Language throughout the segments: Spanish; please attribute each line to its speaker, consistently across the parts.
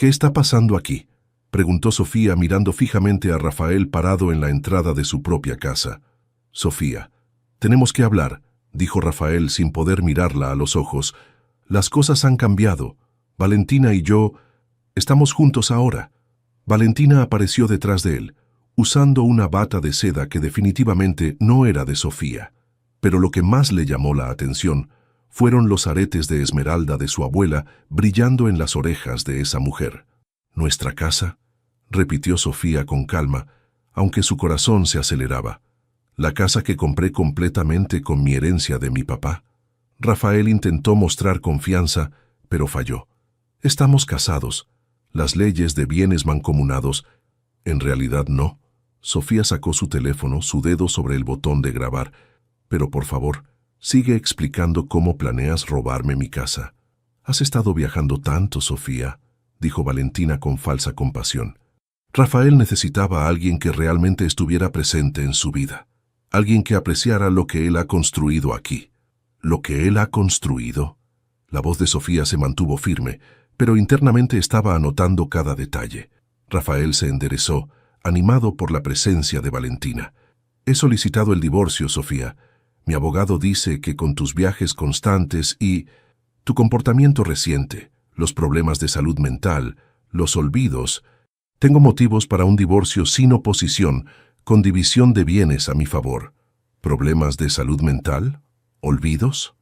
Speaker 1: ¿Qué está pasando aquí?, preguntó Sofía mirando fijamente a Rafael parado en la entrada de su propia casa. Sofía, tenemos que hablar, dijo Rafael sin poder mirarla a los ojos. Las cosas han cambiado. Valentina y yo estamos juntos ahora. Valentina apareció detrás de él, usando una bata de seda que definitivamente no era de Sofía. Pero lo que más le llamó la atención fueron los aretes de esmeralda de su abuela brillando en las orejas de esa mujer. ¿Nuestra casa?, repitió Sofía con calma, aunque su corazón se aceleraba. La casa que compré completamente con mi herencia de mi papá. Rafael intentó mostrar confianza, pero falló. Estamos casados. Las leyes de bienes mancomunados. En realidad no. Sofía sacó su teléfono, su dedo sobre el botón de grabar. Pero por favor, sigue explicando cómo planeas robarme mi casa. Has estado viajando tanto, Sofía, dijo Valentina con falsa compasión. Rafael necesitaba a alguien que realmente estuviera presente en su vida. Alguien que apreciara lo que él ha construido aquí. ¿Lo que él ha construido? La voz de Sofía se mantuvo firme, pero internamente estaba anotando cada detalle. Rafael se enderezó, animado por la presencia de Valentina. He solicitado el divorcio, Sofía. Mi abogado dice que con tus viajes constantes y tu comportamiento reciente, los problemas de salud mental, los olvidos, tengo motivos para un divorcio sin oposición, con división de bienes a mi favor. ¿Problemas de salud mental? ¿Olvidos?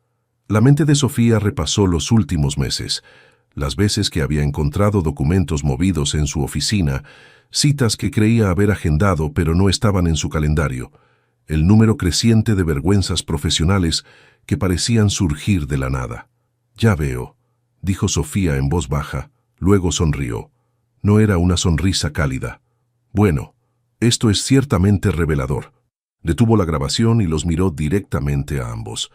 Speaker 1: La mente de Sofía repasó los últimos meses, las veces que había encontrado documentos movidos en su oficina, citas que creía haber agendado pero no estaban en su calendario, el número creciente de vergüenzas profesionales que parecían surgir de la nada. Ya veo, dijo Sofía en voz baja, luego sonrió. No era una sonrisa cálida. Bueno, esto es ciertamente revelador. Detuvo la grabación y los miró directamente a ambos.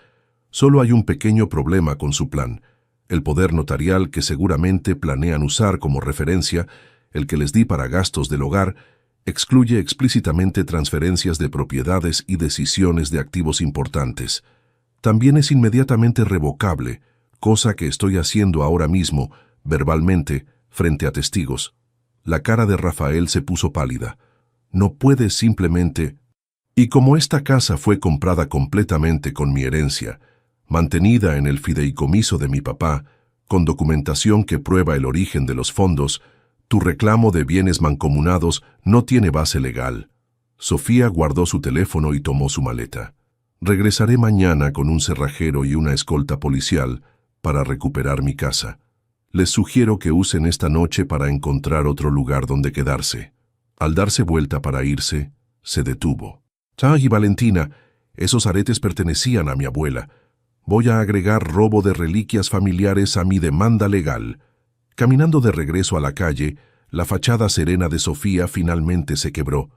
Speaker 1: Solo hay un pequeño problema con su plan. El poder notarial que seguramente planean usar como referencia, el que les di para gastos del hogar, excluye explícitamente transferencias de propiedades y decisiones de activos importantes. También es inmediatamente revocable, cosa que estoy haciendo ahora mismo, verbalmente, frente a testigos. La cara de Rafael se puso pálida. No puedes simplemente... Y como esta casa fue comprada completamente con mi herencia, mantenida en el fideicomiso de mi papá, con documentación que prueba el origen de los fondos, tu reclamo de bienes mancomunados no tiene base legal. Sofía guardó su teléfono y tomó su maleta. Regresaré mañana con un cerrajero y una escolta policial para recuperar mi casa. Les sugiero que usen esta noche para encontrar otro lugar donde quedarse. Al darse vuelta para irse, se detuvo. «Y Valentina, esos aretes pertenecían a mi abuela. Voy a agregar robo de reliquias familiares a mi demanda legal». Caminando de regreso a la calle, la fachada serena de Sofía finalmente se quebró.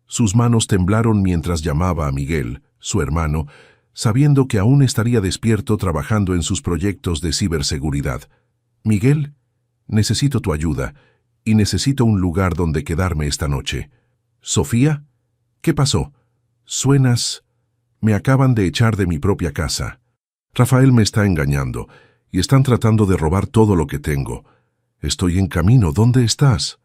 Speaker 1: Sus manos temblaron mientras llamaba a Miguel, su hermano, sabiendo que aún estaría despierto trabajando en sus proyectos de ciberseguridad. «Miguel, necesito tu ayuda y necesito un lugar donde quedarme esta noche». «¿Sofía? ¿Qué pasó? Suenas... Me acaban de echar de mi propia casa. Rafael me está engañando y están tratando de robar todo lo que tengo. Estoy en camino. ¿Dónde estás?»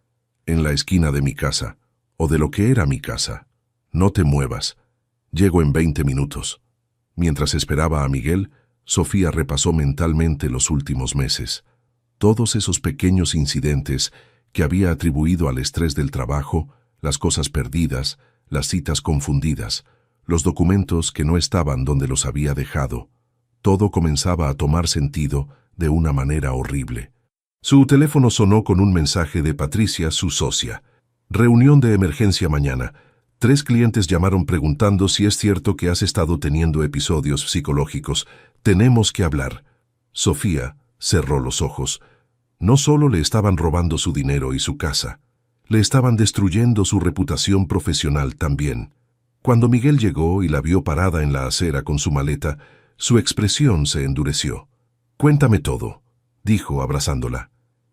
Speaker 1: «En la esquina de mi casa, o de lo que era mi casa. No te muevas. Llego en 20 minutos». Mientras esperaba a Miguel, Sofía repasó mentalmente los últimos meses. Todos esos pequeños incidentes que había atribuido al estrés del trabajo, las cosas perdidas, las citas confundidas, los documentos que no estaban donde los había dejado. Todo comenzaba a tomar sentido de una manera horrible. Su teléfono sonó con un mensaje de Patricia, su socia. «Reunión de emergencia mañana. 3 clientes llamaron preguntando si es cierto que has estado teniendo episodios psicológicos. Tenemos que hablar». Sofía cerró los ojos. No solo le estaban robando su dinero y su casa, le estaban destruyendo su reputación profesional también. Cuando Miguel llegó y la vio parada en la acera con su maleta, su expresión se endureció. «Cuéntame todo», dijo abrazándola.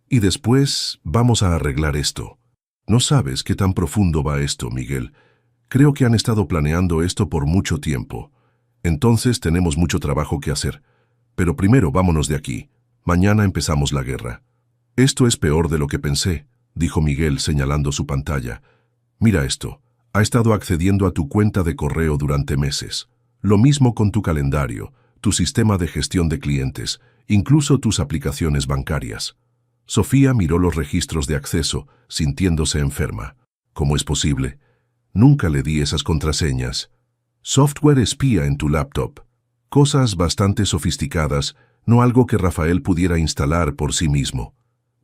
Speaker 1: «Y después vamos a arreglar esto. No sabes qué tan profundo va esto, Miguel. Creo que han estado planeando esto por mucho tiempo. Entonces tenemos mucho trabajo que hacer. Pero primero vámonos de aquí. Mañana empezamos la guerra». Esto es peor de lo que pensé, dijo Miguel señalando su pantalla. Mira esto. Ha estado accediendo a tu cuenta de correo durante meses. Lo mismo con tu calendario, tu sistema de gestión de clientes, incluso tus aplicaciones bancarias. Sofía miró los registros de acceso, sintiéndose enferma. ¿Cómo es posible? Nunca le di esas contraseñas. Software espía en tu laptop. Cosas bastante sofisticadas, no algo que Rafael pudiera instalar por sí mismo.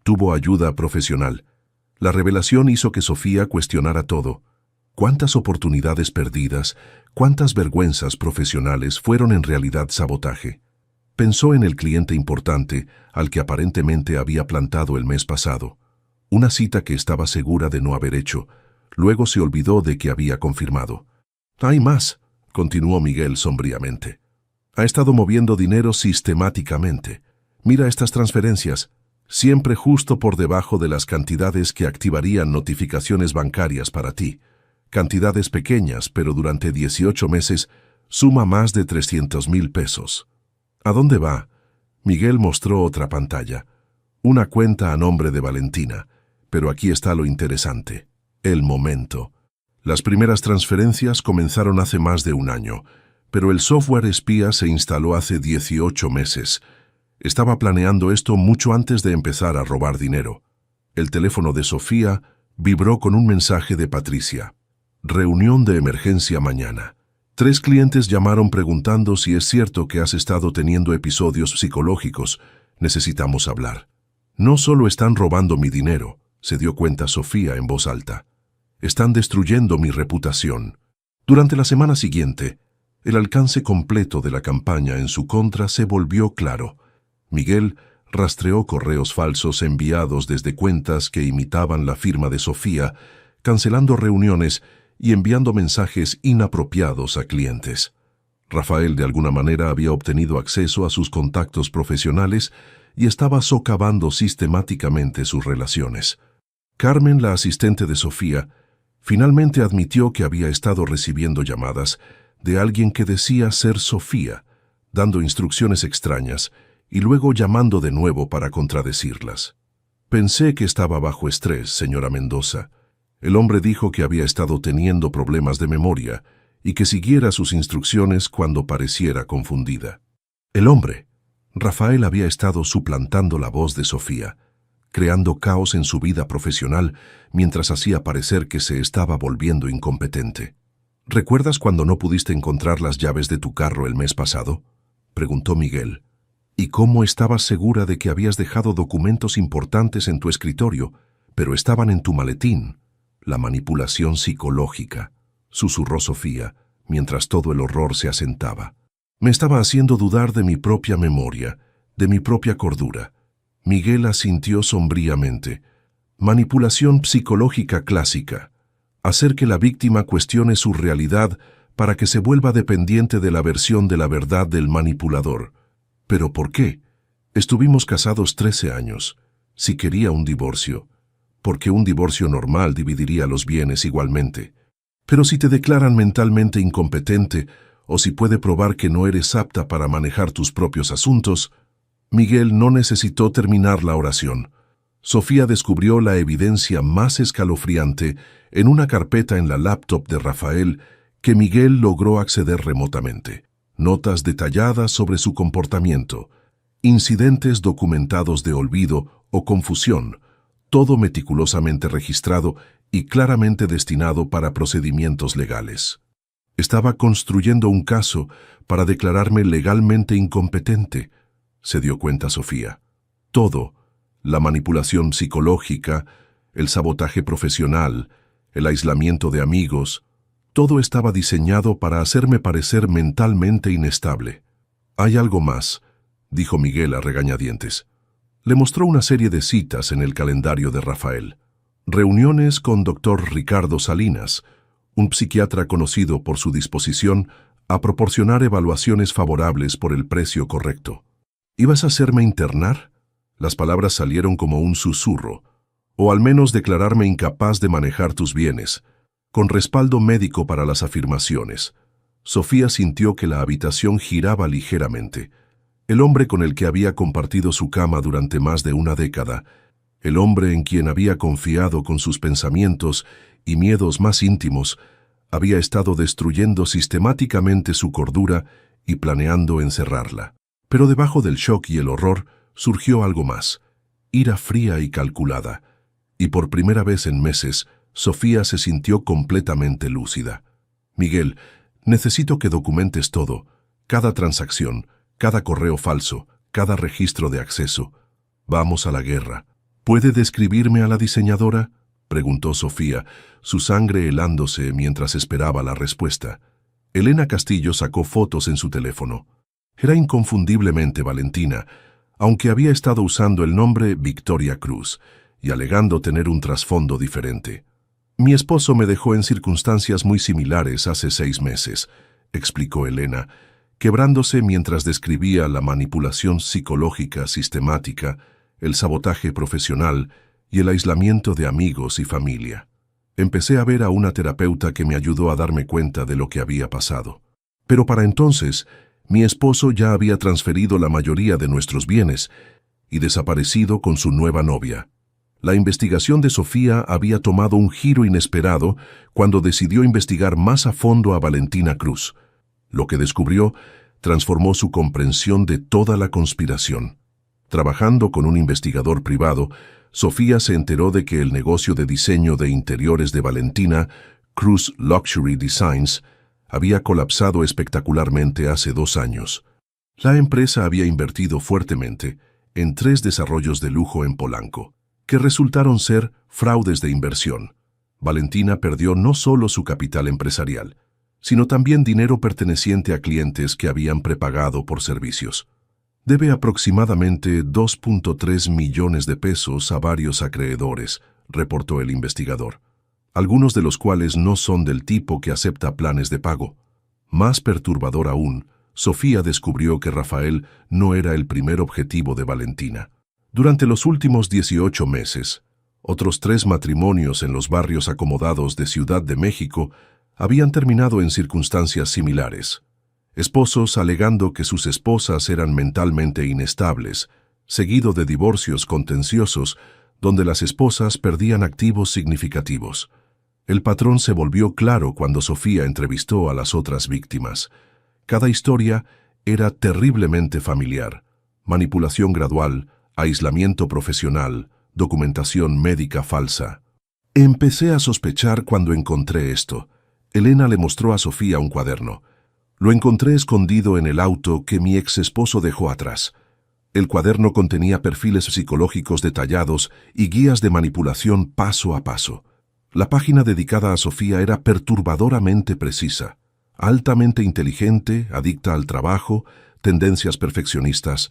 Speaker 1: Tuvo ayuda profesional. La revelación hizo que Sofía cuestionara todo. ¿Cuántas oportunidades perdidas, cuántas vergüenzas profesionales fueron en realidad sabotaje? Pensó en el cliente importante al que aparentemente había plantado el mes pasado. Una cita que estaba segura de no haber hecho. Luego se olvidó de que había confirmado. «Hay más», continuó Miguel sombríamente. «Ha estado moviendo dinero sistemáticamente. Mira estas transferencias, siempre justo por debajo de las cantidades que activarían notificaciones bancarias para ti. Cantidades pequeñas, pero durante 18 meses suma más de 300,000 pesos. ¿A dónde va?» Miguel mostró otra pantalla. Una cuenta a nombre de Valentina. Pero aquí está lo interesante. El momento. Las primeras transferencias comenzaron hace más de un año, pero el software espía se instaló hace 18 meses. Estaba planeando esto mucho antes de empezar a robar dinero. El teléfono de Sofía vibró con un mensaje de Patricia. Reunión de emergencia mañana. 3 clientes llamaron preguntando si es cierto que has estado teniendo episodios psicológicos. Necesitamos hablar. No solo están robando mi dinero, se dio cuenta Sofía en voz alta. Están destruyendo mi reputación. Durante la semana siguiente, el alcance completo de la campaña en su contra se volvió claro. Miguel rastreó correos falsos enviados desde cuentas que imitaban la firma de Sofía, cancelando reuniones y enviando mensajes inapropiados a clientes. Rafael de alguna manera había obtenido acceso a sus contactos profesionales y estaba socavando sistemáticamente sus relaciones. Carmen, la asistente de Sofía, finalmente admitió que había estado recibiendo llamadas de alguien que decía ser Sofía, dando instrucciones extrañas y luego llamando de nuevo para contradecirlas. «Pensé que estaba bajo estrés, señora Mendoza. El hombre dijo que había estado teniendo problemas de memoria y que siguiera sus instrucciones cuando pareciera confundida». El hombre. Rafael había estado suplantando la voz de Sofía, creando caos en su vida profesional mientras hacía parecer que se estaba volviendo incompetente. «¿Recuerdas cuando no pudiste encontrar las llaves de tu carro el mes pasado?», preguntó Miguel. «¿Y cómo estabas segura de que habías dejado documentos importantes en tu escritorio, pero estaban en tu maletín?» «La manipulación psicológica», susurró Sofía, mientras todo el horror se asentaba. «Me estaba haciendo dudar de mi propia memoria, de mi propia cordura». Miguel asintió sombríamente. «Manipulación psicológica clásica. Hacer que la víctima cuestione su realidad para que se vuelva dependiente de la versión de la verdad del manipulador. ¿Pero por qué? Estuvimos casados 13 años. Si quería un divorcio, porque un divorcio normal dividiría los bienes igualmente. Pero si te declaran mentalmente incompetente o si puede probar que no eres apta para manejar tus propios asuntos». Miguel no necesitó terminar la oración. Sofía descubrió la evidencia más escalofriante en una carpeta en la laptop de Rafael que Miguel logró acceder remotamente. Notas detalladas sobre su comportamiento, incidentes documentados de olvido o confusión, todo meticulosamente registrado y claramente destinado para procedimientos legales. «Estaba construyendo un caso para declararme legalmente incompetente», se dio cuenta Sofía. Todo, la manipulación psicológica, el sabotaje profesional, el aislamiento de amigos, todo estaba diseñado para hacerme parecer mentalmente inestable. «Hay algo más», dijo Miguel a regañadientes. Le mostró una serie de citas en el calendario de Rafael. Reuniones con Dr. Ricardo Salinas, un psiquiatra conocido por su disposición a proporcionar evaluaciones favorables por el precio correcto. «¿Ibas a hacerme internar?». Las palabras salieron como un susurro. «O al menos declararme incapaz de manejar tus bienes, con respaldo médico para las afirmaciones». Sofía sintió que la habitación giraba ligeramente. El hombre con el que había compartido su cama durante más de una década El hombre en quien había confiado con sus pensamientos y miedos más íntimos había estado destruyendo sistemáticamente su cordura y planeando encerrarla. Pero debajo del shock y el horror surgió algo más, ira fría y calculada, y por primera vez en meses, Sofía se sintió completamente lúcida. Miguel, necesito que documentes todo, cada transacción, cada correo falso, cada registro de acceso. Vamos a la guerra. ¿Puede describirme a la diseñadora?, preguntó Sofía, su sangre helándose mientras esperaba la respuesta. Elena Castillo sacó fotos en su teléfono. Era inconfundiblemente Valentina, aunque había estado usando el nombre Victoria Cruz y alegando tener un trasfondo diferente. Mi esposo me dejó en circunstancias muy similares hace 6 meses, explicó Elena, quebrándose mientras describía la manipulación psicológica sistemática, el sabotaje profesional y el aislamiento de amigos y familia. Empecé a ver a una terapeuta que me ayudó a darme cuenta de lo que había pasado. Pero para entonces, mi esposo ya había transferido la mayoría de nuestros bienes y desaparecido con su nueva novia. La investigación de Sofía había tomado un giro inesperado cuando decidió investigar más a fondo a Valentina Cruz. Lo que descubrió transformó su comprensión de toda la conspiración. Trabajando con un investigador privado, Sofía se enteró de que el negocio de diseño de interiores de Valentina, Cruz Luxury Designs, había colapsado espectacularmente hace 2 años. La empresa había invertido fuertemente en 3 desarrollos de lujo en Polanco, que resultaron ser fraudes de inversión. Valentina perdió no solo su capital empresarial, sino también dinero perteneciente a clientes que habían prepagado por servicios. Debe aproximadamente 2.3 millones de pesos a varios acreedores, reportó el investigador, algunos de los cuales no son del tipo que acepta planes de pago. Más perturbador aún, Sofía descubrió que Rafael no era el primer objetivo de Valentina. Durante los últimos 18 meses, otros 3 matrimonios en los barrios acomodados de Ciudad de México habían terminado en circunstancias similares. Esposos alegando que sus esposas eran mentalmente inestables, seguido de divorcios contenciosos donde las esposas perdían activos significativos. El patrón se volvió claro cuando Sofía entrevistó a las otras víctimas. Cada historia era terriblemente familiar: manipulación gradual, aislamiento profesional, documentación médica falsa. Empecé a sospechar cuando encontré esto. Elena le mostró a Sofía un cuaderno. Lo encontré escondido en el auto que mi ex esposo dejó atrás. El cuaderno contenía perfiles psicológicos detallados y guías de manipulación paso a paso. La página dedicada a Sofía era perturbadoramente precisa, altamente inteligente, adicta al trabajo, tendencias perfeccionistas.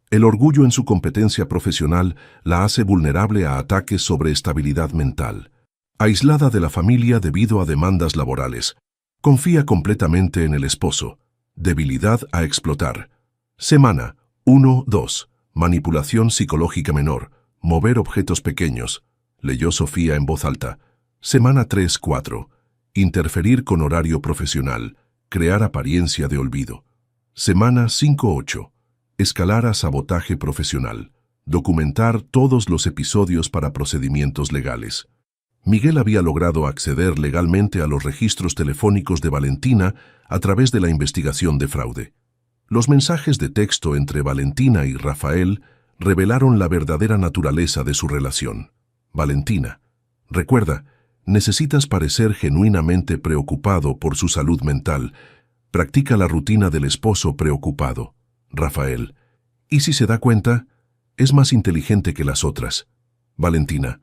Speaker 1: El orgullo en su competencia profesional la hace vulnerable a ataques sobre estabilidad mental. Aislada de la familia debido a demandas laborales. Confía completamente en el esposo. Debilidad a explotar. Semana 1-2. Manipulación psicológica menor. Mover objetos pequeños. Leyó Sofía en voz alta. Semana 3-4. Interferir con horario profesional. Crear apariencia de olvido. Semana 5-8. Escalar a sabotaje profesional. Documentar todos los episodios para procedimientos legales. Miguel había logrado acceder legalmente a los registros telefónicos de Valentina a través de la investigación de fraude. Los mensajes de texto entre Valentina y Rafael revelaron la verdadera naturaleza de su relación. Valentina, recuerda, necesitas parecer genuinamente preocupado por su salud mental. Practica la rutina del esposo preocupado. Rafael, ¿y si se da cuenta? Es más inteligente que las otras. Valentina,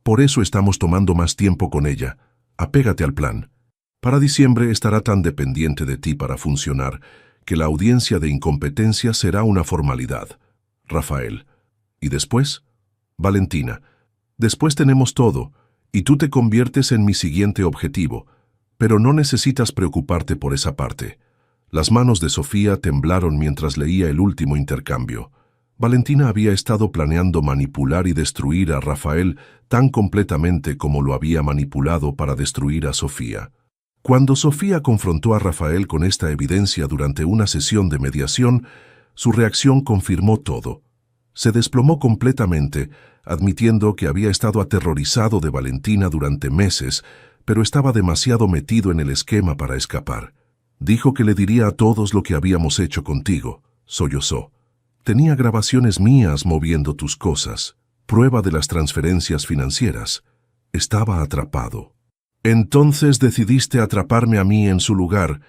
Speaker 1: por eso estamos tomando más tiempo con ella. Apégate al plan. Para diciembre estará tan dependiente de ti para funcionar que la audiencia de incompetencia será una formalidad. Rafael. ¿Y después? Valentina. Después tenemos todo, y tú te conviertes en mi siguiente objetivo, pero no necesitas preocuparte por esa parte. Las manos de Sofía temblaron mientras leía el último intercambio. Valentina había estado planeando manipular y destruir a Rafael tan completamente como lo había manipulado para destruir a Sofía. Cuando Sofía confrontó a Rafael con esta evidencia durante una sesión de mediación, su reacción confirmó todo. Se desplomó completamente, admitiendo que había estado aterrorizado de Valentina durante meses, pero estaba demasiado metido en el esquema para escapar. Dijo que le diría a todos lo que habíamos hecho contigo, sollozó. Tenía grabaciones mías moviendo tus cosas, prueba de las transferencias financieras. Estaba atrapado. Entonces decidiste atraparme a mí en su lugar,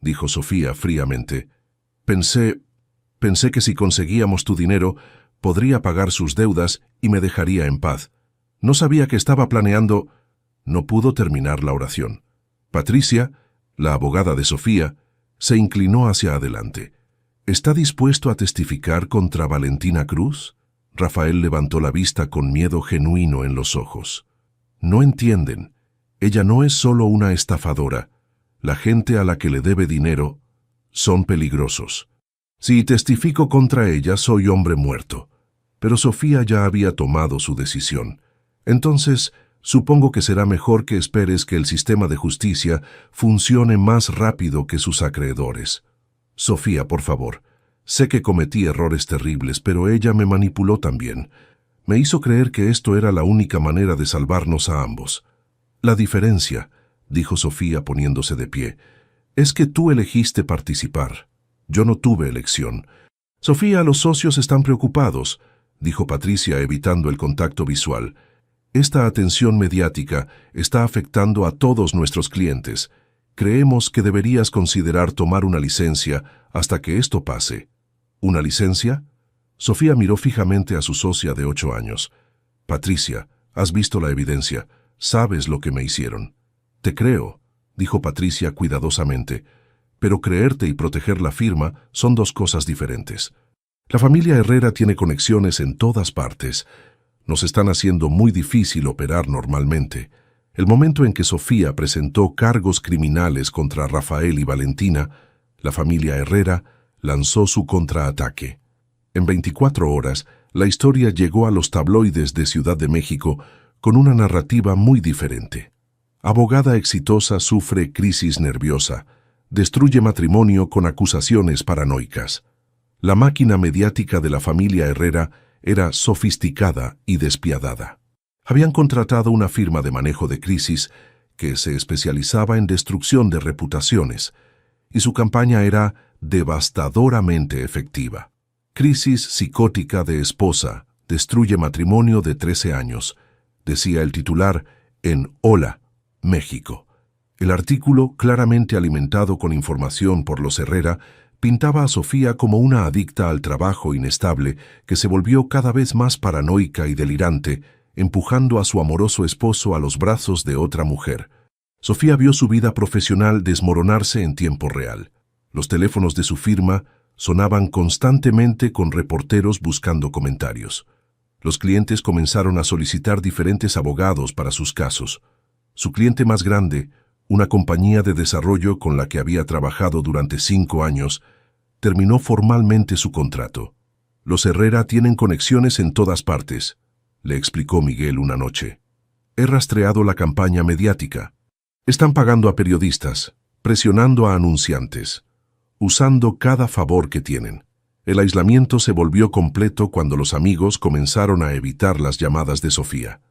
Speaker 1: dijo Sofía fríamente. Pensé que si conseguíamos tu dinero, podría pagar sus deudas y me dejaría en paz. No sabía que estaba planeando... No pudo terminar la oración. Patricia, la abogada de Sofía, se inclinó hacia adelante. ¿Está dispuesto a testificar contra Valentina Cruz? Rafael levantó la vista con miedo genuino en los ojos. No entienden. Ella no es solo una estafadora. La gente a la que le debe dinero son peligrosos. Si testifico contra ella, soy hombre muerto. Pero Sofía ya había tomado su decisión. Entonces, supongo que será mejor que esperes que el sistema de justicia funcione más rápido que sus acreedores. Sofía, por favor. Sé que cometí errores terribles, pero ella me manipuló también. Me hizo creer que esto era la única manera de salvarnos a ambos. La diferencia, dijo Sofía poniéndose de pie, es que tú elegiste participar. Yo no tuve elección. Sofía, los socios están preocupados, dijo Patricia evitando el contacto visual. Esta atención mediática está afectando a todos nuestros clientes. Creemos que deberías considerar tomar una licencia hasta que esto pase. ¿Una licencia? Sofía miró fijamente a su socia de 8 años. Patricia, has visto la evidencia. Sabes lo que me hicieron. Te creo, dijo Patricia cuidadosamente, pero creerte y proteger la firma son dos cosas diferentes. La familia Herrera tiene conexiones en todas partes. Nos están haciendo muy difícil operar normalmente. El momento en que Sofía presentó cargos criminales contra Rafael y Valentina, la familia Herrera lanzó su contraataque. En 24 horas, la historia llegó a los tabloides de Ciudad de México con una narrativa muy diferente. Abogada exitosa sufre crisis nerviosa, destruye matrimonio con acusaciones paranoicas. La máquina mediática de la familia Herrera era sofisticada y despiadada. Habían contratado una firma de manejo de crisis que se especializaba en destrucción de reputaciones, y su campaña era devastadoramente efectiva. Crisis psicótica de esposa, destruye matrimonio de 13 años, decía el titular en Hola, México. El artículo, claramente alimentado con información por los Herrera, pintaba a Sofía como una adicta al trabajo inestable que se volvió cada vez más paranoica y delirante, empujando a su amoroso esposo a los brazos de otra mujer. Sofía vio su vida profesional desmoronarse en tiempo real. Los teléfonos de su firma sonaban constantemente con reporteros buscando comentarios. Los clientes comenzaron a solicitar diferentes abogados para sus casos. Su cliente más grande, una compañía de desarrollo con la que había trabajado durante 5 años, terminó formalmente su contrato. Los Herrera tienen conexiones en todas partes, le explicó Miguel una noche. He rastreado la campaña mediática. Están pagando a periodistas, presionando a anunciantes, usando cada favor que tienen. El aislamiento se volvió completo cuando los amigos comenzaron a evitar las llamadas de Sofía.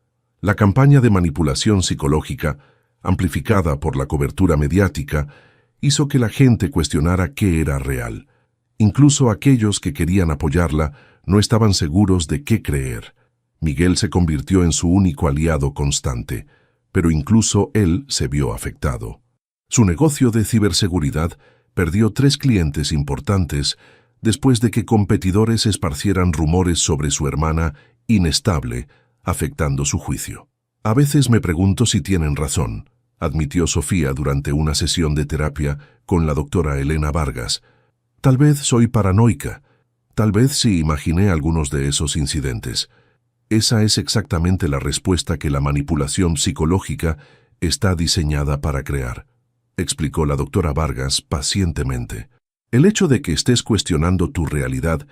Speaker 1: La campaña de manipulación psicológica, amplificada por la cobertura mediática, hizo que la gente cuestionara qué era real. Incluso aquellos que querían apoyarla no estaban seguros de qué creer. Miguel se convirtió en su único aliado constante, pero incluso él se vio afectado. Su negocio de ciberseguridad perdió 3 clientes importantes después de que competidores esparcieran rumores sobre su hermana inestable, afectando su juicio. A veces me pregunto si tienen razón, admitió Sofía durante una sesión de terapia con la doctora Elena Vargas. Tal vez soy paranoica, tal vez sí imaginé algunos de esos incidentes. Esa es exactamente la respuesta que la manipulación psicológica está diseñada para crear, explicó la doctora Vargas pacientemente. El hecho de que estés cuestionando tu realidad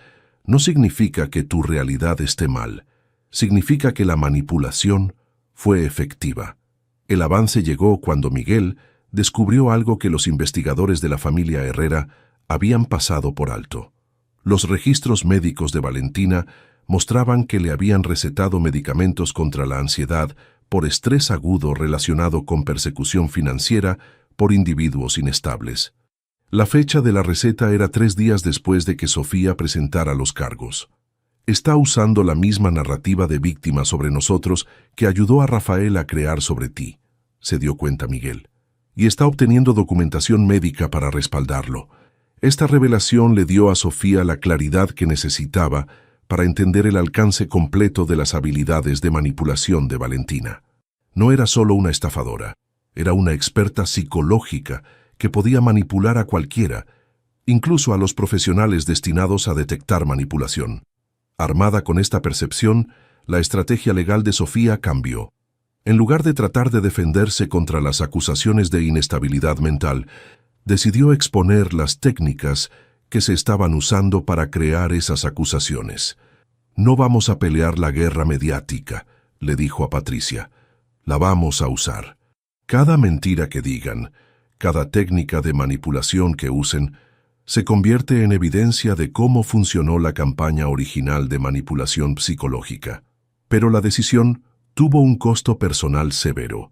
Speaker 1: no significa que tu realidad esté mal. Significa que la manipulación fue efectiva. El avance llegó cuando Miguel descubrió algo que los investigadores de la familia Herrera habían pasado por alto. Los registros médicos de Valentina mostraban que le habían recetado medicamentos contra la ansiedad por estrés agudo relacionado con persecución financiera por individuos inestables. La fecha de la receta era 3 días después de que Sofía presentara los cargos. Está usando la misma narrativa de víctima sobre nosotros que ayudó a Rafael a crear sobre ti, se dio cuenta Miguel, y está obteniendo documentación médica para respaldarlo. Esta revelación le dio a Sofía la claridad que necesitaba para entender el alcance completo de las habilidades de manipulación de Valentina. No era solo una estafadora, era una experta psicológica que podía manipular a cualquiera, incluso a los profesionales destinados a detectar manipulación. Armada con esta percepción, la estrategia legal de Sofía cambió. En lugar de tratar de defenderse contra las acusaciones de inestabilidad mental, decidió exponer las técnicas que se estaban usando para crear esas acusaciones. «No vamos a pelear la guerra mediática», le dijo a Patricia. «La vamos a usar. Cada mentira que digan, cada técnica de manipulación que usen, se convierte en evidencia de cómo funcionó la campaña original de manipulación psicológica. Pero la decisión tuvo un costo personal severo.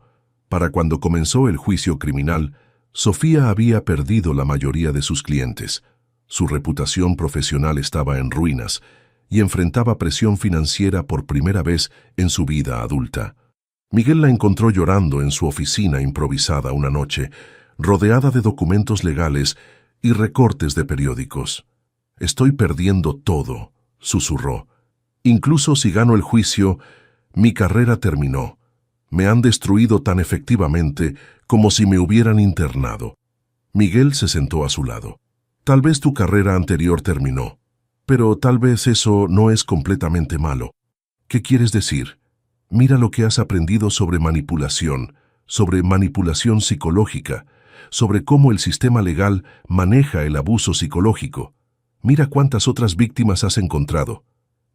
Speaker 1: Para cuando comenzó el juicio criminal, Sofía había perdido la mayoría de sus clientes. Su reputación profesional estaba en ruinas y enfrentaba presión financiera por primera vez en su vida adulta. Miguel la encontró llorando en su oficina improvisada una noche, rodeada de documentos legales y recortes de periódicos. «Estoy perdiendo todo», susurró. «Incluso si gano el juicio, mi carrera terminó. Me han destruido tan efectivamente como si me hubieran internado». Miguel se sentó a su lado. «Tal vez tu carrera anterior terminó, pero tal vez eso no es completamente malo. ¿Qué quieres decir? Mira lo que has aprendido sobre manipulación psicológica, sobre cómo el sistema legal maneja el abuso psicológico. Mira cuántas otras víctimas has encontrado.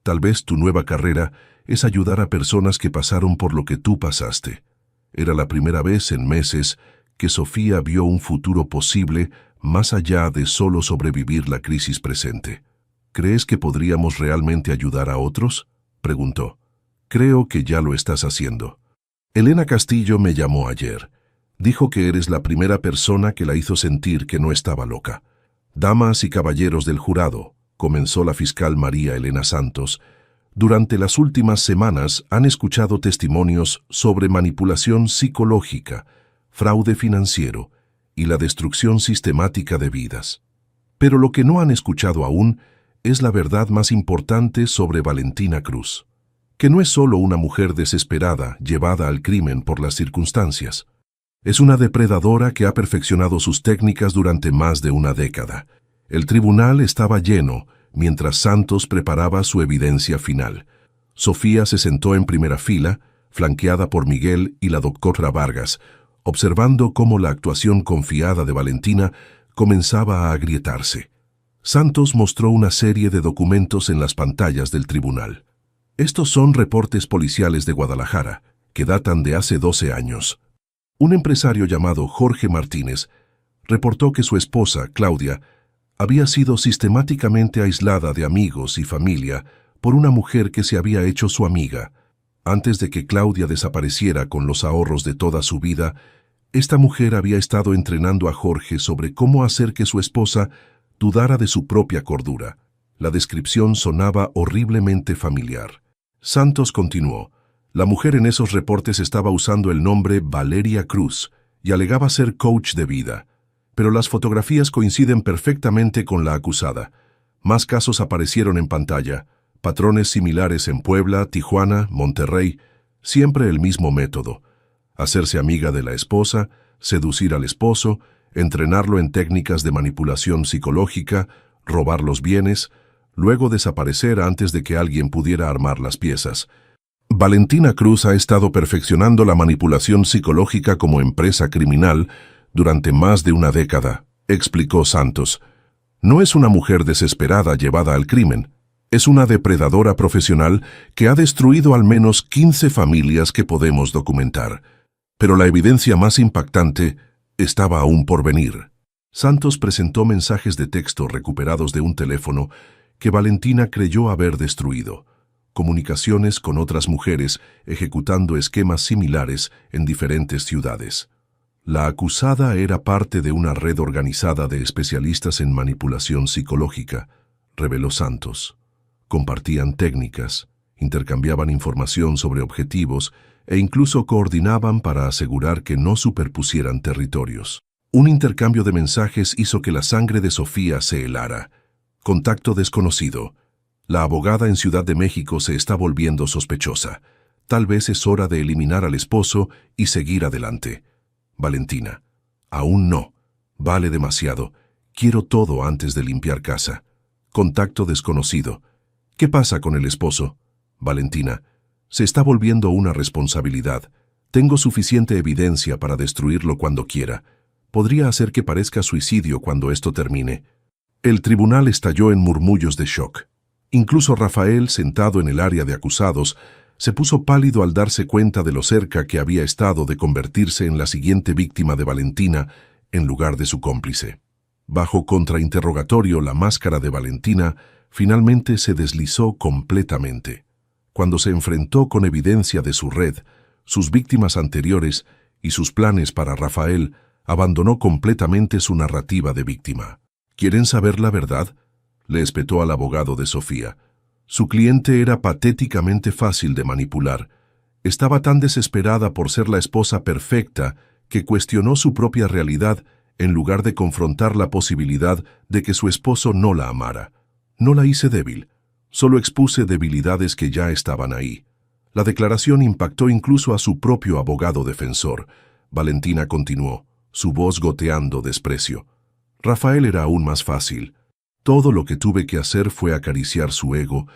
Speaker 1: Tal vez tu nueva carrera es ayudar a personas que pasaron por lo que tú pasaste». Era la primera vez en meses que Sofía vio un futuro posible más allá de solo sobrevivir la crisis presente. «¿Crees que podríamos realmente ayudar a otros?», preguntó. «Creo que ya lo estás haciendo. Elena Castillo me llamó ayer. Dijo que eres la primera persona que la hizo sentir que no estaba loca». «Damas y caballeros del jurado», comenzó la fiscal María Elena Santos, «durante las últimas semanas han escuchado testimonios sobre manipulación psicológica, fraude financiero y la destrucción sistemática de vidas. Pero lo que no han escuchado aún es la verdad más importante sobre Valentina Cruz, que no es solo una mujer desesperada llevada al crimen por las circunstancias. Es una depredadora que ha perfeccionado sus técnicas durante más de una década. El tribunal estaba lleno mientras Santos preparaba su evidencia final. Sofía se sentó en primera fila, flanqueada por Miguel y la doctora Vargas, observando cómo la actuación confiada de Valentina comenzaba a agrietarse. Santos mostró una serie de documentos en las pantallas del tribunal. «Estos son reportes policiales de Guadalajara, que datan de hace 12 años. Un empresario llamado Jorge Martínez reportó que su esposa, Claudia, había sido sistemáticamente aislada de amigos y familia por una mujer que se había hecho su amiga. Antes de que Claudia desapareciera con los ahorros de toda su vida, esta mujer había estado entrenando a Jorge sobre cómo hacer que su esposa dudara de su propia cordura». La descripción sonaba horriblemente familiar. Santos continuó. «La mujer en esos reportes estaba usando el nombre Valeria Cruz y alegaba ser coach de vida. Pero las fotografías coinciden perfectamente con la acusada. Más casos aparecieron en pantalla, patrones similares en Puebla, Tijuana, Monterrey, siempre el mismo método: hacerse amiga de la esposa, seducir al esposo, entrenarlo en técnicas de manipulación psicológica, robar los bienes, luego desaparecer antes de que alguien pudiera armar las piezas. Valentina Cruz ha estado perfeccionando la manipulación psicológica como empresa criminal durante más de una década», explicó Santos. «No es una mujer desesperada llevada al crimen. Es una depredadora profesional que ha destruido al menos 15 familias que podemos documentar. Pero la evidencia más impactante estaba aún por venir». Santos presentó mensajes de texto recuperados de un teléfono que Valentina creyó haber destruido. comunicaciones con otras mujeres, ejecutando esquemas similares en diferentes ciudades. La acusada era parte de una red organizada de especialistas en manipulación psicológica, reveló Santos. Compartían técnicas, intercambiaban información sobre objetivos e incluso coordinaban para asegurar que no superpusieran territorios. Un intercambio de mensajes hizo que la sangre de Sofía se helara. Contacto desconocido. La abogada en Ciudad de México se está volviendo sospechosa. Tal vez es hora de eliminar al esposo y seguir adelante. Valentina. Aún no. Vale demasiado. Quiero todo antes de limpiar casa. Contacto desconocido. ¿Qué pasa con el esposo? Valentina. Se está volviendo una responsabilidad. Tengo suficiente evidencia para destruirlo cuando quiera. Podría hacer que parezca suicidio cuando esto termine. El tribunal estalló en murmullos de shock. Incluso Rafael, sentado en el área de acusados, se puso pálido al darse cuenta de lo cerca que había estado de convertirse en la siguiente víctima de Valentina en lugar de su cómplice. Bajo contrainterrogatorio, la máscara de Valentina finalmente se deslizó completamente. Cuando se enfrentó con evidencia de su red, sus víctimas anteriores y sus planes para Rafael, abandonó completamente su narrativa de víctima. ¿Quieren saber la verdad?, le espetó al abogado de Sofía. Su cliente era patéticamente fácil de manipular. Estaba tan desesperada por ser la esposa perfecta que cuestionó su propia realidad en lugar de confrontar la posibilidad de que su esposo no la amara. No la hice débil, solo expuse debilidades que ya estaban ahí. La declaración impactó incluso a su propio abogado defensor. Valentina continuó, su voz goteando desprecio. Rafael era aún más fácil. Todo lo que tuve que hacer fue acariciar su ego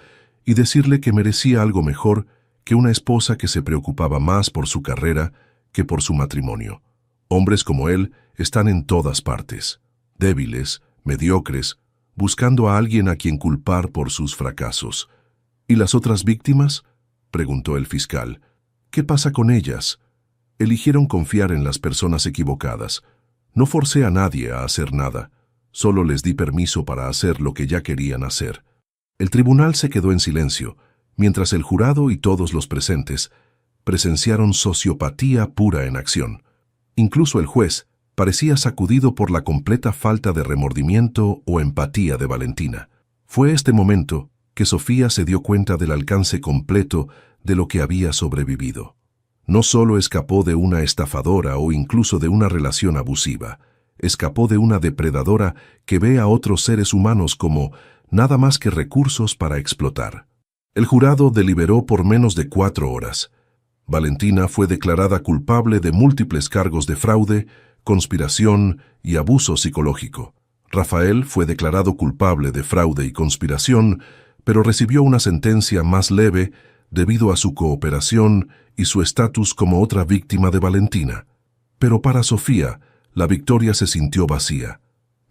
Speaker 1: y decirle que merecía algo mejor que una esposa que se preocupaba más por su carrera que por su matrimonio. Hombres como él están en todas partes, débiles, mediocres, buscando a alguien a quien culpar por sus fracasos. ¿Y las otras víctimas?, preguntó el fiscal. ¿Qué pasa con ellas? Eligieron confiar en las personas equivocadas. No forcé a nadie a hacer nada. Solo les di permiso para hacer lo que ya querían hacer. El tribunal se quedó en silencio, mientras el jurado y todos los presentes presenciaron sociopatía pura en acción. Incluso el juez parecía sacudido por la completa falta de remordimiento o empatía de Valentina. Fue este momento que Sofía se dio cuenta del alcance completo de lo que había sobrevivido. No solo escapó de una estafadora o incluso de una relación abusiva, escapó de una depredadora que ve a otros seres humanos como nada más que recursos para explotar. El jurado deliberó por menos de 4 horas. Valentina fue declarada culpable de múltiples cargos de fraude, conspiración y abuso psicológico. Rafael fue declarado culpable de fraude y conspiración, pero recibió una sentencia más leve debido a su cooperación y su estatus como otra víctima de Valentina. Pero para Sofía, la victoria se sintió vacía.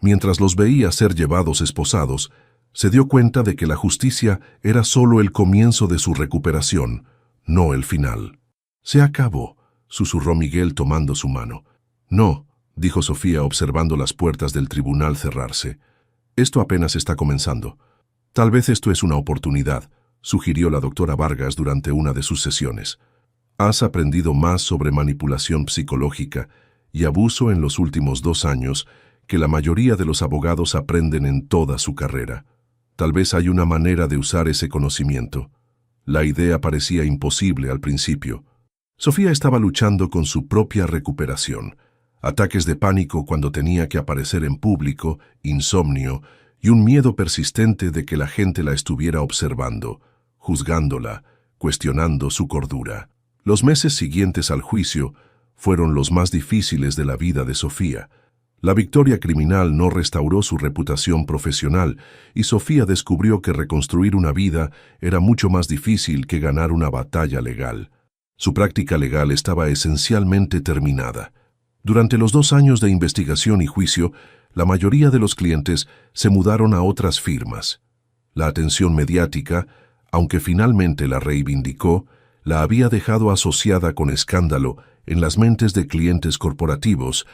Speaker 1: Mientras los veía ser llevados esposados, se dio cuenta de que la justicia era solo el comienzo de su recuperación, no el final. «Se acabó», susurró Miguel tomando su mano. «No», dijo Sofía observando las puertas del tribunal cerrarse. «Esto apenas está comenzando. Tal vez esto es una oportunidad», sugirió la doctora Vargas durante una de sus sesiones. «Has aprendido más sobre manipulación psicológica y abuso en los últimos 2 años que la mayoría de los abogados aprenden en toda su carrera. Tal vez hay una manera de usar ese conocimiento». La idea parecía imposible al principio. Sofía estaba luchando con su propia recuperación. Ataques de pánico cuando tenía que aparecer en público, insomnio y un miedo persistente de que la gente la estuviera observando, juzgándola, cuestionando su cordura. Los meses siguientes al juicio fueron los más difíciles de la vida de Sofía. La victoria criminal no restauró su reputación profesional y Sofía descubrió que reconstruir una vida era mucho más difícil que ganar una batalla legal. Su práctica legal estaba esencialmente terminada. Durante los 2 años de investigación y juicio, la mayoría de los clientes se mudaron a otras firmas. La atención mediática, aunque finalmente la reivindicó, la había dejado asociada con escándalo en las mentes de clientes corporativos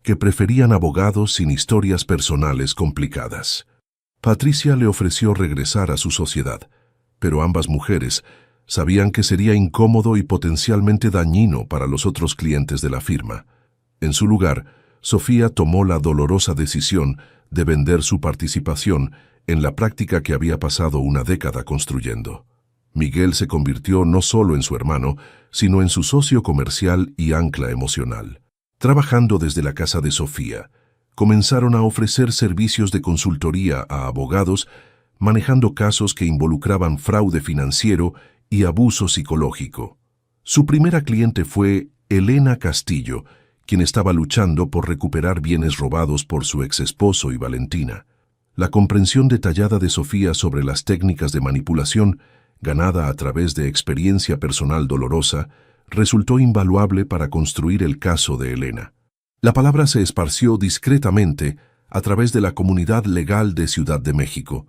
Speaker 1: que preferían abogados sin historias personales complicadas. Patricia le ofreció regresar a su sociedad, pero ambas mujeres sabían que sería incómodo y potencialmente dañino para los otros clientes de la firma. En su lugar, Sofía tomó la dolorosa decisión de vender su participación en la práctica que había pasado una década construyendo. Miguel se convirtió no solo en su hermano, sino en su socio comercial y ancla emocional. Trabajando desde la casa de Sofía, comenzaron a ofrecer servicios de consultoría a abogados, manejando casos que involucraban fraude financiero y abuso psicológico. Su primera cliente fue Elena Castillo, quien estaba luchando por recuperar bienes robados por su exesposo y Valentina. La comprensión detallada de Sofía sobre las técnicas de manipulación, ganada a través de experiencia personal dolorosa, resultó invaluable para construir el caso de Elena. La palabra se esparció discretamente a través de la comunidad legal de Ciudad de México.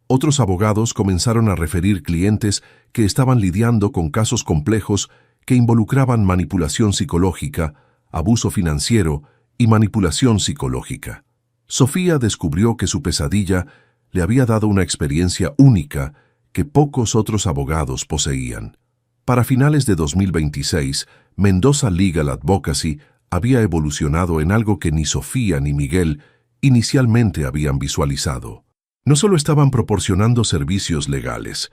Speaker 1: Otros abogados comenzaron a referir clientes que estaban lidiando con casos complejos que involucraban manipulación psicológica, abuso financiero y manipulación psicológica. Sofía descubrió que su pesadilla le había dado una experiencia única que pocos otros abogados poseían. Para finales de 2026, Mendoza Legal Advocacy había evolucionado en algo que ni Sofía ni Miguel inicialmente habían visualizado. No solo estaban proporcionando servicios legales,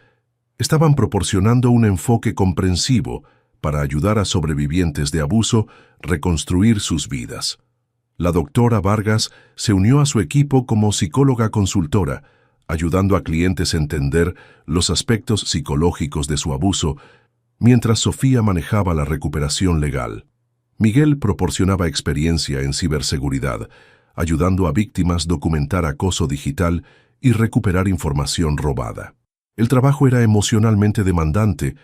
Speaker 1: estaban proporcionando un enfoque comprensivo para ayudar a sobrevivientes de abuso a reconstruir sus vidas. La doctora Vargas se unió a su equipo como psicóloga consultora, ayudando a clientes a entender los aspectos psicológicos de su abuso, mientras Sofía manejaba la recuperación legal. Miguel proporcionaba experiencia en ciberseguridad, ayudando a víctimas a documentar acoso digital y recuperar información robada. El trabajo era emocionalmente demandante,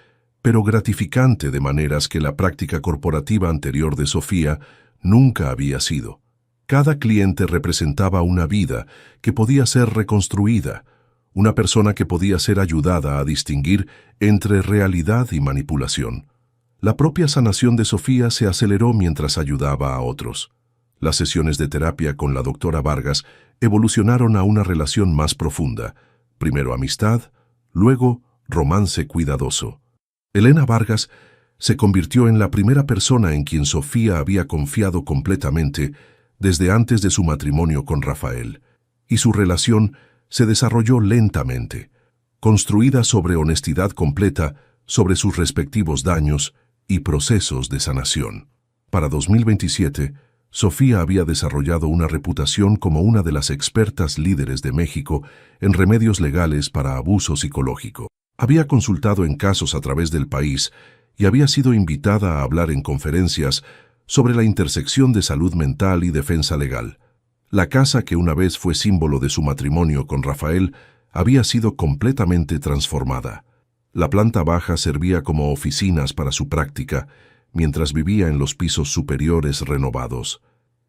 Speaker 1: pero gratificante de maneras que la práctica corporativa anterior de Sofía nunca había sido. Cada cliente representaba una vida que podía ser reconstruida, una persona que podía ser ayudada a distinguir entre realidad y manipulación. La propia sanación de Sofía se aceleró mientras ayudaba a otros. Las sesiones de terapia con la doctora Vargas evolucionaron a una relación más profunda, primero amistad, luego romance cuidadoso. Elena Vargas se convirtió en la primera persona en quien Sofía había confiado completamente desde antes de su matrimonio con Rafael, y su relación se desarrolló lentamente, construida sobre honestidad completa sobre sus respectivos daños y procesos de sanación. Para 2027, Sofía había desarrollado una reputación como una de las expertas líderes de México en remedios legales para abuso psicológico. Había consultado en casos a través del país y había sido invitada a hablar en conferencias sobre la intersección de salud mental y defensa legal. La casa que una vez fue símbolo de su matrimonio con Rafael había sido completamente transformada. La planta baja servía como oficinas para su práctica, mientras vivía en los pisos superiores renovados.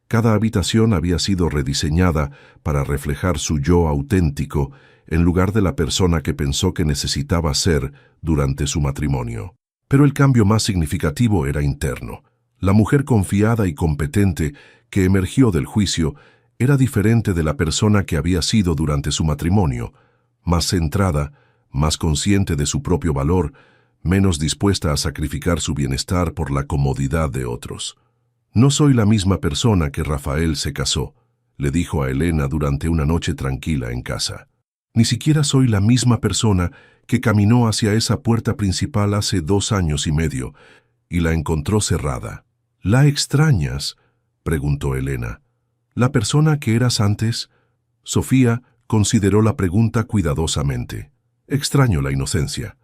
Speaker 1: Cada habitación había sido rediseñada para reflejar su yo auténtico en lugar de la persona que pensó que necesitaba ser durante su matrimonio. Pero el cambio más significativo era interno. La mujer confiada y competente que emergió del juicio era diferente de la persona que había sido durante su matrimonio, más centrada, más consciente de su propio valor, menos dispuesta a sacrificar su bienestar por la comodidad de otros. «No soy la misma persona que Rafael se casó», le dijo a Elena durante una noche tranquila en casa. «Ni siquiera soy la misma persona que caminó hacia esa puerta principal hace 2 años y medio y la encontró cerrada». «¿La extrañas?», preguntó Elena. «¿La persona que eras antes?». Sofía consideró la pregunta cuidadosamente. «Extraño la inocencia.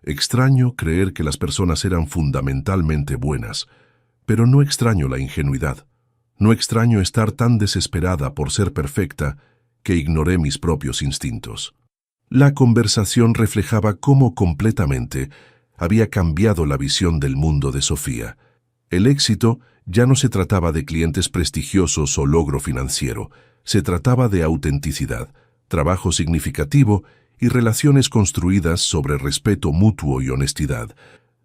Speaker 1: Extraño creer que las personas eran fundamentalmente buenas, pero no extraño la ingenuidad. No extraño estar tan desesperada por ser perfecta que ignoré mis propios instintos». La conversación reflejaba cómo completamente había cambiado la visión del mundo de Sofía. El éxito ya no se trataba de clientes prestigiosos o logro financiero, se trataba de autenticidad, trabajo significativo y relaciones construidas sobre respeto mutuo y honestidad.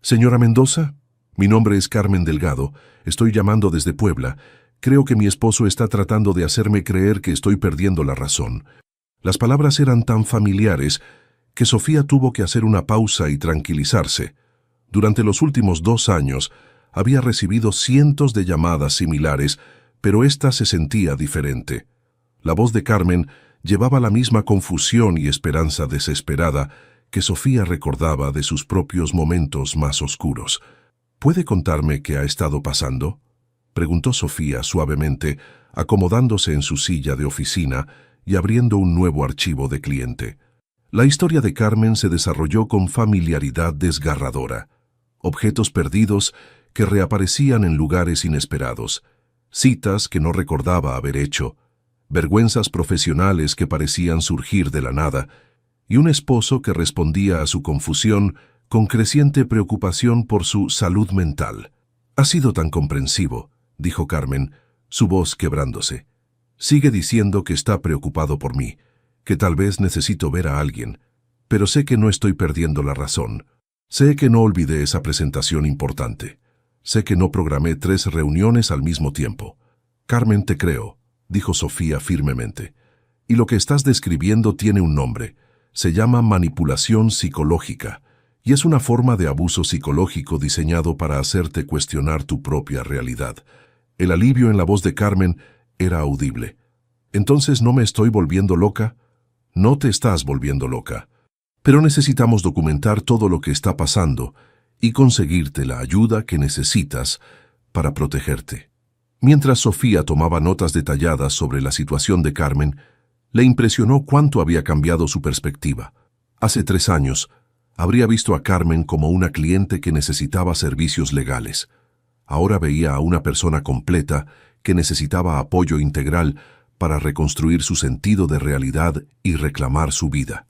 Speaker 1: «Señora Mendoza, mi nombre es Carmen Delgado, estoy llamando desde Puebla. Creo que mi esposo está tratando de hacerme creer que estoy perdiendo la razón». Las palabras eran tan familiares que Sofía tuvo que hacer una pausa y tranquilizarse. Durante los últimos 2 años había recibido cientos de llamadas similares, pero esta se sentía diferente. La voz de Carmen llevaba la misma confusión y esperanza desesperada que Sofía recordaba de sus propios momentos más oscuros. ¿Puede contarme qué ha estado pasando?, preguntó Sofía suavemente, acomodándose en su silla de oficina y abriendo un nuevo archivo de cliente. La historia de Carmen se desarrolló con familiaridad desgarradora. Objetos perdidos que reaparecían en lugares inesperados, citas que no recordaba haber hecho, vergüenzas profesionales que parecían surgir de la nada, y un esposo que respondía a su confusión con creciente preocupación por su salud mental. «Ha sido tan comprensivo», dijo Carmen, su voz quebrándose. «Sigue diciendo que está preocupado por mí, que tal vez necesito ver a alguien, pero sé que no estoy perdiendo la razón. Sé que no olvidé esa presentación importante. Sé que no programé 3 reuniones al mismo tiempo. Carmen, te creo», dijo Sofía firmemente. «Y lo que estás describiendo tiene un nombre. Se llama manipulación psicológica, y es una forma de abuso psicológico diseñado para hacerte cuestionar tu propia realidad». El alivio en la voz de Carmen era audible. «¿Entonces no me estoy volviendo loca?». «No te estás volviendo loca. Pero necesitamos documentar todo lo que está pasando y conseguirte la ayuda que necesitas para protegerte». Mientras Sofía tomaba notas detalladas sobre la situación de Carmen, le impresionó cuánto había cambiado su perspectiva. Hace 3 años, habría visto a Carmen como una cliente que necesitaba servicios legales. Ahora veía a una persona completa que necesitaba apoyo integral para reconstruir su sentido de realidad y reclamar su vida.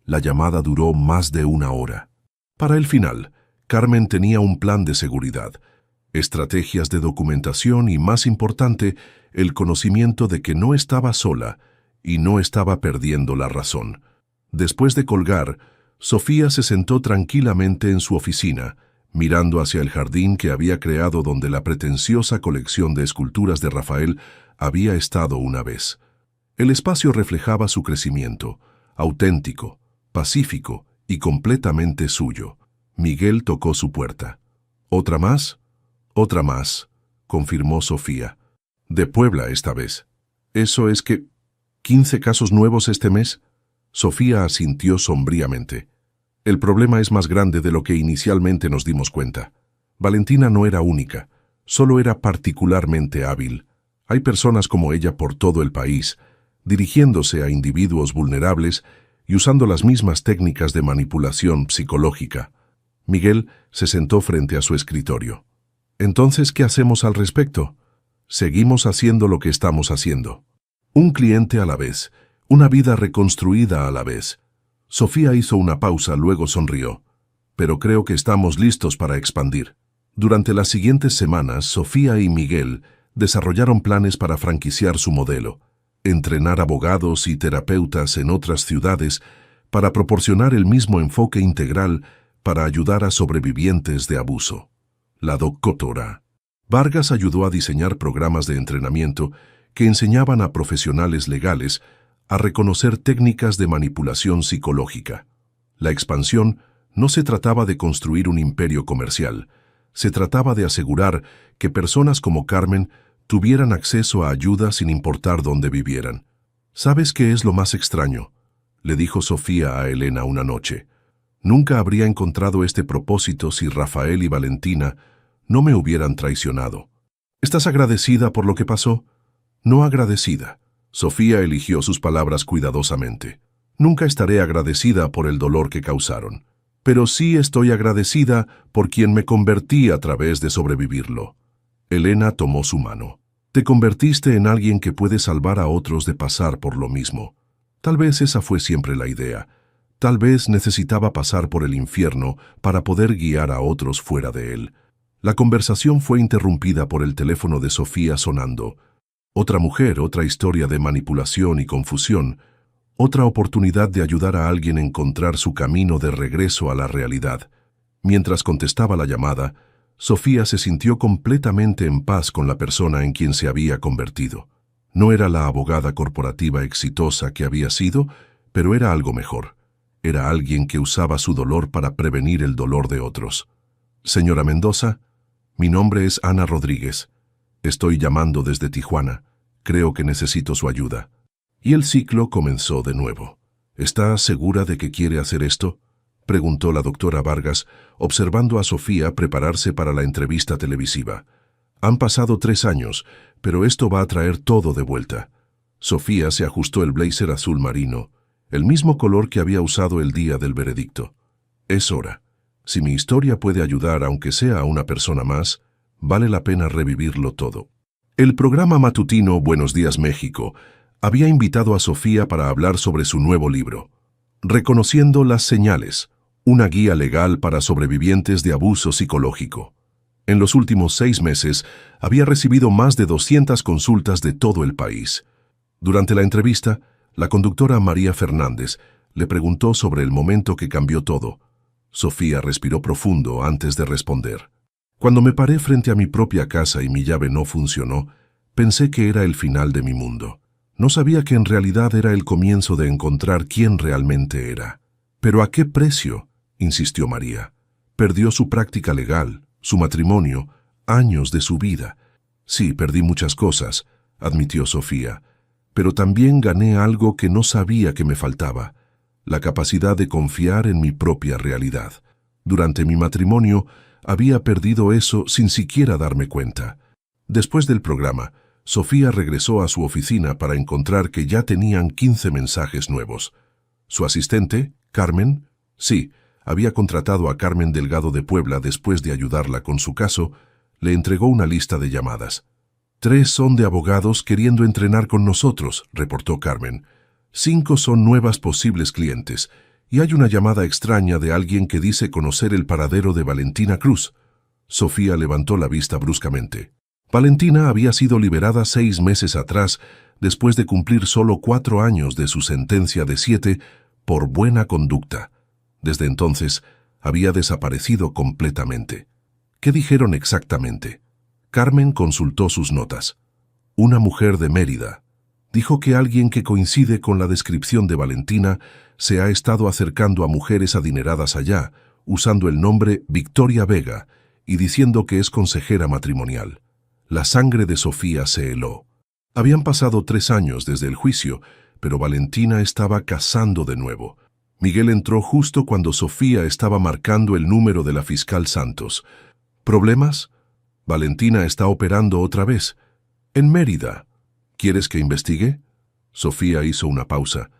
Speaker 1: La llamada duró más de 1 hora. Para el final, Carmen tenía un plan de seguridad, estrategias de documentación y, más importante, el conocimiento de que no estaba sola y no estaba perdiendo la razón. Después de colgar, Sofía se sentó tranquilamente en su oficina, mirando hacia el jardín que había creado donde la pretenciosa colección de esculturas de Rafael había estado una vez. El espacio reflejaba su crecimiento, auténtico, pacífico y completamente suyo. Miguel tocó su puerta. «¿Otra más?». «Otra más», confirmó Sofía. «De Puebla esta vez». «¿Eso es que 15 casos nuevos este mes?». Sofía asintió sombríamente. «El problema es más grande de lo que inicialmente nos dimos cuenta. Valentina no era única, solo era particularmente hábil. Hay personas como ella por todo el país, dirigiéndose a individuos vulnerables y usando las mismas técnicas de manipulación psicológica». Miguel se sentó frente a su escritorio. «Entonces, ¿qué hacemos al respecto?». «Seguimos haciendo lo que estamos haciendo. Un cliente a la vez, una vida reconstruida a la vez». Sofía hizo una pausa, luego sonrió. «Pero creo que estamos listos para expandir». Durante las siguientes semanas, Sofía y Miguel desarrollaron planes para franquiciar su modelo, entrenar abogados y terapeutas en otras ciudades para proporcionar el mismo enfoque integral para ayudar a sobrevivientes de abuso. La doctora Vargas ayudó a diseñar programas de entrenamiento que enseñaban a profesionales legales a reconocer técnicas de manipulación psicológica. La expansión no se trataba de construir un imperio comercial, se trataba de asegurar que personas como Carmen tuvieran acceso a ayuda sin importar dónde vivieran. «¿Sabes qué es lo más extraño?», le dijo Sofía a Elena una noche. «Nunca habría encontrado este propósito si Rafael y Valentina no me hubieran traicionado». «¿Estás agradecida por lo que pasó?». «No agradecida». Sofía eligió sus palabras cuidadosamente. «Nunca estaré agradecida por el dolor que causaron, pero sí estoy agradecida por quien me convertí a través de sobrevivirlo». Elena tomó su mano. «Te convertiste en alguien que puede salvar a otros de pasar por lo mismo. Tal vez esa fue siempre la idea. Tal vez necesitaba pasar por el infierno para poder guiar a otros fuera de él». La conversación fue interrumpida por el teléfono de Sofía sonando. Otra mujer, otra historia de manipulación y confusión, otra oportunidad de ayudar a alguien a encontrar su camino de regreso a la realidad. Mientras contestaba la llamada, Sofía se sintió completamente en paz con la persona en quien se había convertido. No era la abogada corporativa exitosa que había sido, pero era algo mejor. Era alguien que usaba su dolor para prevenir el dolor de otros. Señora Mendoza, mi nombre es Ana Rodríguez. Estoy llamando desde Tijuana. Creo que necesito su ayuda. Y el ciclo comenzó de nuevo. ¿Está segura de que quiere hacer esto?, preguntó la doctora Vargas, observando a Sofía prepararse para la entrevista televisiva. Han pasado 3 años, pero esto va a traer todo de vuelta. Sofía se ajustó el blazer azul marino, el mismo color que había usado el día del veredicto. Es hora. Si mi historia puede ayudar, aunque sea a una persona más, vale la pena revivirlo todo. El programa matutino Buenos Días México había invitado a Sofía para hablar sobre su nuevo libro, Reconociendo las señales, una guía legal para sobrevivientes de abuso psicológico. En los últimos 6 meses había recibido más de 200 consultas de todo el país. Durante la entrevista, la conductora María Fernández le preguntó sobre el momento que cambió todo. Sofía respiró profundo antes de responder. Cuando me paré frente a mi propia casa y mi llave no funcionó, pensé que era el final de mi mundo. No sabía que en realidad era el comienzo de encontrar quién realmente era. ¿Pero a qué precio?, insistió María. Perdió su práctica legal, su matrimonio, años de su vida. Sí, perdí muchas cosas, admitió Sofía, pero también gané algo que no sabía que me faltaba, la capacidad de confiar en mi propia realidad. Durante mi matrimonio había perdido eso sin siquiera darme cuenta. Después del programa, Sofía regresó a su oficina para encontrar que ya tenían 15 mensajes nuevos. ¿Su asistente, Carmen? Sí, había contratado a Carmen Delgado de Puebla después de ayudarla con su caso. Le entregó una lista de llamadas. 3 son de abogados queriendo entrenar con nosotros, reportó Carmen. 5 son nuevas posibles clientes, y hay una llamada extraña de alguien que dice conocer el paradero de Valentina Cruz. Sofía levantó la vista bruscamente. Valentina había sido liberada 6 meses atrás, después de cumplir solo 4 años de su sentencia de 7 por buena conducta. Desde entonces, había desaparecido completamente. ¿Qué dijeron exactamente? Carmen consultó sus notas. Una mujer de Mérida. Dijo que alguien que coincide con la descripción de Valentina se ha estado acercando a mujeres adineradas allá, usando el nombre Victoria Vega y diciendo que es consejera matrimonial. La sangre de Sofía se heló. Habían pasado 3 años desde el juicio, pero Valentina estaba casando de nuevo. Miguel entró justo cuando Sofía estaba marcando el número de la fiscal Santos. ¿Problemas? Valentina está operando otra vez. En Mérida. ¿Quieres que investigue? Sofía hizo una pausa.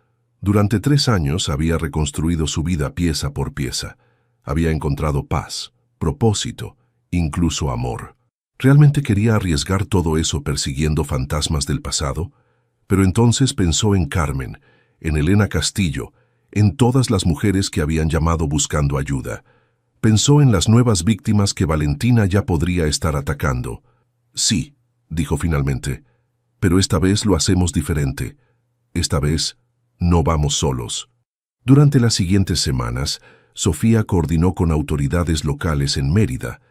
Speaker 1: Durante 3 años había reconstruido su vida pieza por pieza. Había encontrado paz, propósito, incluso amor. ¿Realmente quería arriesgar todo eso persiguiendo fantasmas del pasado? Pero entonces pensó en Carmen, en Elena Castillo, en todas las mujeres que habían llamado buscando ayuda. Pensó en las nuevas víctimas que Valentina ya podría estar atacando. Sí, dijo finalmente, pero esta vez lo hacemos diferente. Esta vez no vamos solos. Durante las siguientes semanas, Sofía coordinó con autoridades locales en Mérida,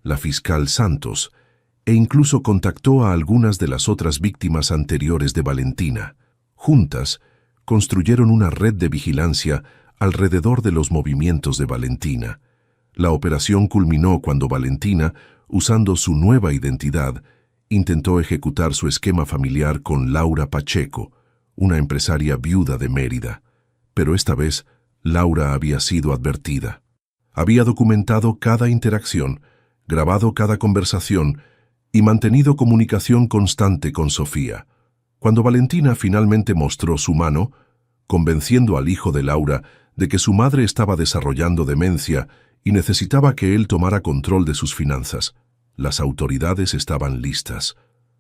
Speaker 1: la fiscal Santos, e incluso contactó a algunas de las otras víctimas anteriores de Valentina. Juntas, construyeron una red de vigilancia alrededor de los movimientos de Valentina. La operación culminó cuando Valentina, usando su nueva identidad, intentó ejecutar su esquema familiar con Laura Pacheco, una empresaria viuda de Mérida. Pero esta vez, Laura había sido advertida. Había documentado cada interacción, grabado cada conversación y mantenido comunicación constante con Sofía. Cuando Valentina finalmente mostró su mano, convenciendo al hijo de Laura de que su madre estaba desarrollando demencia y necesitaba que él tomara control de sus finanzas, las autoridades estaban listas.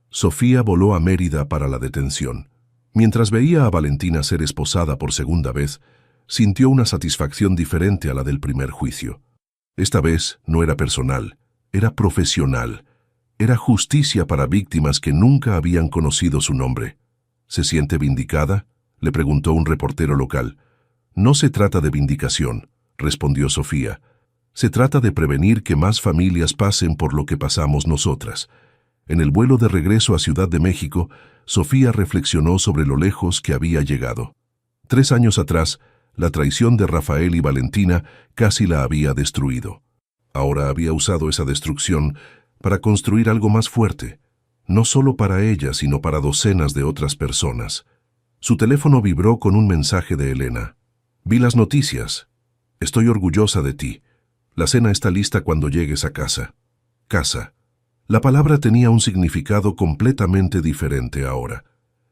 Speaker 1: Sofía voló a Mérida para la detención. Mientras veía a Valentina ser esposada por segunda vez, sintió una satisfacción diferente a la del primer juicio. Esta vez no era personal, era profesional. Era justicia para víctimas que nunca habían conocido su nombre. ¿Se siente vindicada?, le preguntó un reportero local. No se trata de vindicación, respondió Sofía. Se trata de prevenir que más familias pasen por lo que pasamos nosotras. En el vuelo de regreso a Ciudad de México, Sofía reflexionó sobre lo lejos que había llegado. 3 años atrás, La traición de Rafael y Valentina casi la había destruido. Ahora había usado esa destrucción para construir algo más fuerte, no solo para ella, sino para docenas de otras personas. Su teléfono vibró con un mensaje de Elena. Vi las noticias. Estoy orgullosa de ti. La cena está lista cuando llegues a casa. Casa. La palabra tenía un significado completamente diferente ahora.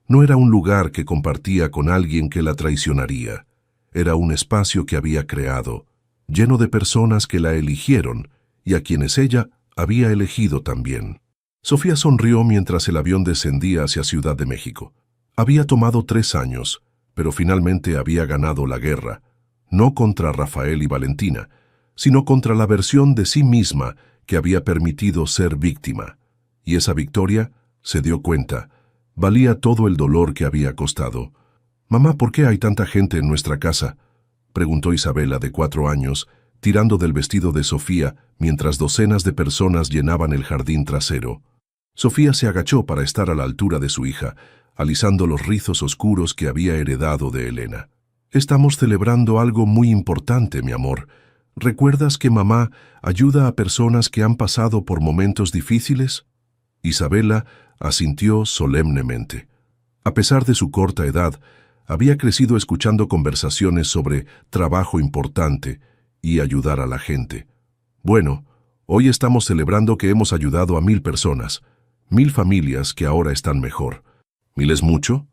Speaker 1: No era un lugar que compartía con alguien que la traicionaría. Era un espacio que había creado, lleno de personas que la eligieron y a quienes ella había elegido también. Sofía sonrió mientras el avión descendía hacia Ciudad de México. Había tomado 3 años, pero finalmente había ganado la guerra, no contra Rafael y Valentina, sino contra la versión de sí misma que había permitido ser víctima. Y esa victoria, se dio cuenta, valía todo el dolor que había costado. «Mamá, ¿por qué hay tanta gente en nuestra casa?», preguntó Isabela, de 4 años, tirando del vestido de Sofía mientras docenas de personas llenaban el jardín trasero. Sofía se agachó para estar a la altura de su hija, alisando los rizos oscuros que había heredado de Elena. «Estamos celebrando algo muy importante, mi amor. ¿Recuerdas que mamá ayuda a personas que han pasado por momentos difíciles?». Isabela asintió solemnemente. A pesar de su corta edad, había crecido escuchando conversaciones sobre trabajo importante y ayudar a la gente. «Bueno, hoy estamos celebrando que hemos ayudado a 1000 personas, 1000 familias que ahora están mejor». «¿1000 es mucho?».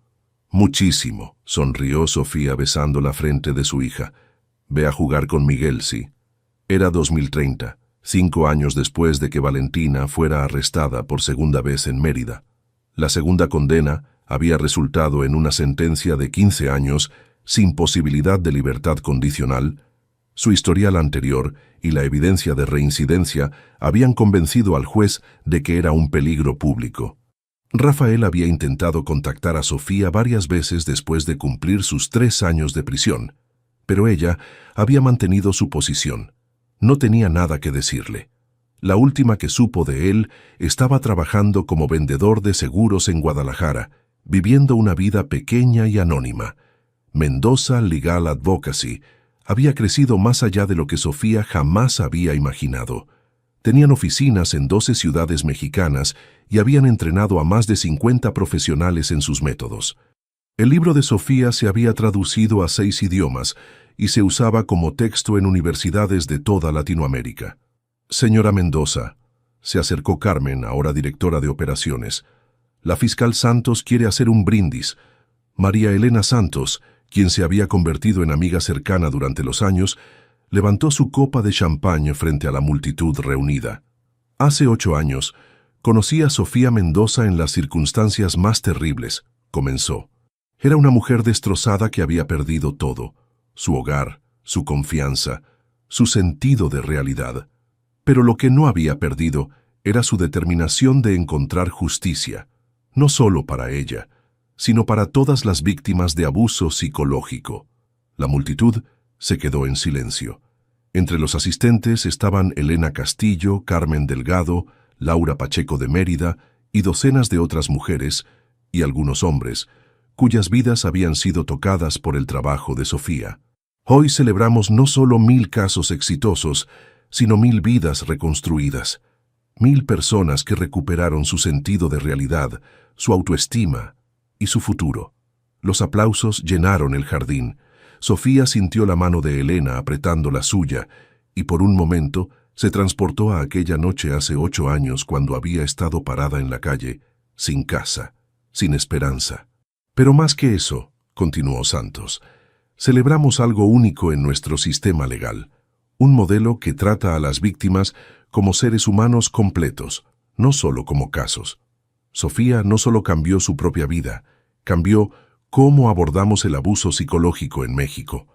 Speaker 1: «Muchísimo», sonrió Sofía besando la frente de su hija. «Ve a jugar con Miguel, sí». Era 2030, 5 años después de que Valentina fuera arrestada por segunda vez en Mérida. La segunda condena había resultado en una sentencia de 15 años sin posibilidad de libertad condicional. Su historial anterior y la evidencia de reincidencia habían convencido al juez de que era un peligro público. Rafael había intentado contactar a Sofía varias veces después de cumplir sus 3 años de prisión, pero ella había mantenido su posición. No tenía nada que decirle. La última que supo de él estaba trabajando como vendedor de seguros en Guadalajara, viviendo una vida pequeña y anónima. Mendoza Legal Advocacy había crecido más allá de lo que Sofía jamás había imaginado. Tenían oficinas en 12 ciudades mexicanas y habían entrenado a más de 50 profesionales en sus métodos. El libro de Sofía se había traducido a 6 idiomas y se usaba como texto en universidades de toda Latinoamérica. «Señora Mendoza», se acercó Carmen, ahora directora de operaciones. «La fiscal Santos quiere hacer un brindis». María Elena Santos, quien se había convertido en amiga cercana durante los años, levantó su copa de champán frente a la multitud reunida. «Hace 8 años, conocí a Sofía Mendoza en las circunstancias más terribles», comenzó. «Era una mujer destrozada que había perdido todo, su hogar, su confianza, su sentido de realidad. Pero lo que no había perdido era su determinación de encontrar justicia, no solo para ella, sino para todas las víctimas de abuso psicológico». La multitud se quedó en silencio. Entre los asistentes estaban Elena Castillo, Carmen Delgado, Laura Pacheco de Mérida y docenas de otras mujeres y algunos hombres, cuyas vidas habían sido tocadas por el trabajo de Sofía. «Hoy celebramos no solo 1000 casos exitosos, sino 1000 vidas reconstruidas, 1000 personas que recuperaron su sentido de realidad, su autoestima y su futuro». Los aplausos llenaron el jardín. Sofía sintió la mano de Elena apretando la suya y por un momento se transportó a aquella noche hace 8 años cuando había estado parada en la calle, sin casa, sin esperanza. «Pero más que eso», continuó Santos, «celebramos algo único en nuestro sistema legal, un modelo que trata a las víctimas como seres humanos completos, no solo como casos». Sofía no solo cambió su propia vida, cambió cómo abordamos el abuso psicológico en México.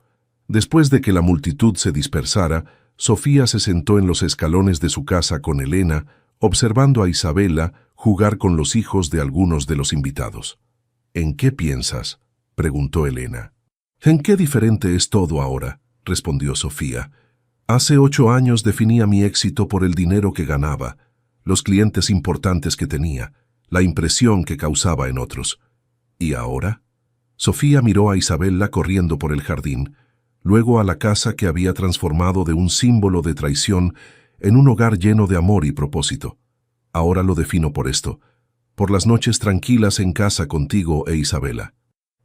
Speaker 1: Después de que la multitud se dispersara, Sofía se sentó en los escalones de su casa con Elena, observando a Isabela jugar con los hijos de algunos de los invitados. «¿En qué piensas?», preguntó Elena. «¿En qué diferente es todo ahora?», respondió Sofía. «Hace 8 años definía mi éxito por el dinero que ganaba, los clientes importantes que tenía, la impresión que causaba en otros. ¿Y ahora?». Sofía miró a Isabela corriendo por el jardín. luego a la casa que había transformado de un símbolo de traición en un hogar lleno de amor y propósito. Ahora lo defino por esto: por las noches tranquilas en casa contigo e Isabela,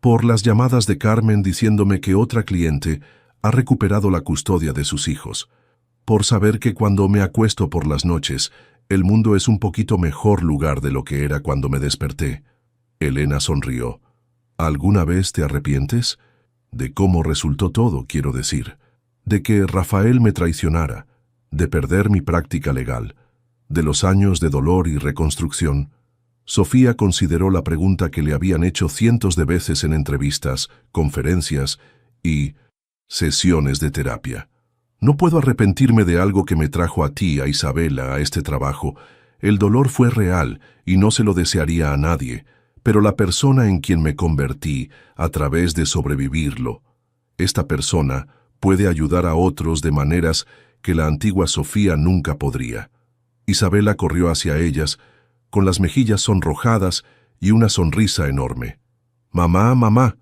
Speaker 1: por las llamadas de Carmen diciéndome que otra cliente ha recuperado la custodia de sus hijos, por saber que cuando me acuesto por las noches, el mundo es un poquito mejor lugar de lo que era cuando me desperté. Elena sonrió. ¿Alguna vez te arrepientes? De cómo resultó todo, quiero decir. De que Rafael me traicionara, de perder mi práctica legal, de los años de dolor y reconstrucción. Sofía consideró la pregunta que le habían hecho cientos de veces en entrevistas, conferencias y sesiones de terapia. No puedo arrepentirme de algo que me trajo a ti, a Isabela, a este trabajo. El dolor fue real y no se lo desearía a nadie, pero la persona en quien me convertí, a través de sobrevivirlo, esta persona puede ayudar a otros de maneras que la antigua Sofía nunca podría. Isabela corrió hacia ellas, con las mejillas sonrojadas y una sonrisa enorme. «Mamá, mamá»,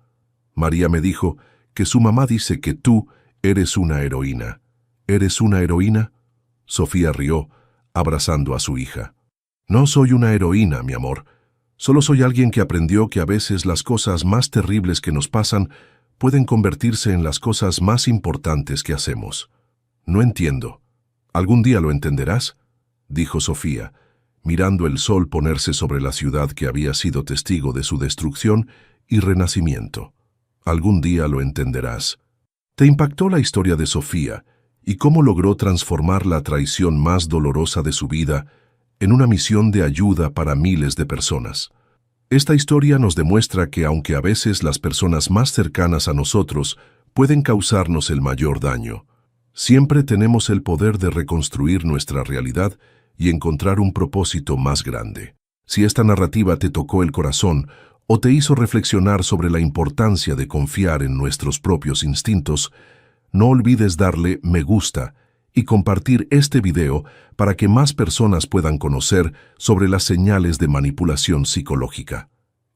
Speaker 1: María me dijo que su mamá dice que tú eres una heroína. ¿Eres una heroína? Sofía rió, abrazando a su hija. No soy una heroína, mi amor. Solo soy alguien que aprendió que a veces las cosas más terribles que nos pasan pueden convertirse en las cosas más importantes que hacemos. No entiendo. ¿Algún día lo entenderás?, dijo Sofía, mirando el sol ponerse sobre la ciudad que había sido testigo de su destrucción y renacimiento. Algún día lo entenderás. Te impactó la historia de Sofía y cómo logró transformar la traición más dolorosa de su vida en una misión de ayuda para miles de personas. Esta historia nos demuestra que aunque a veces las personas más cercanas a nosotros pueden causarnos el mayor daño, siempre tenemos el poder de reconstruir nuestra realidad y encontrar un propósito más grande. Si esta narrativa te tocó el corazón o te hizo reflexionar sobre la importancia de confiar en nuestros propios instintos, no olvides darle me gusta y compartir este video para que más personas puedan conocer sobre las señales de manipulación psicológica.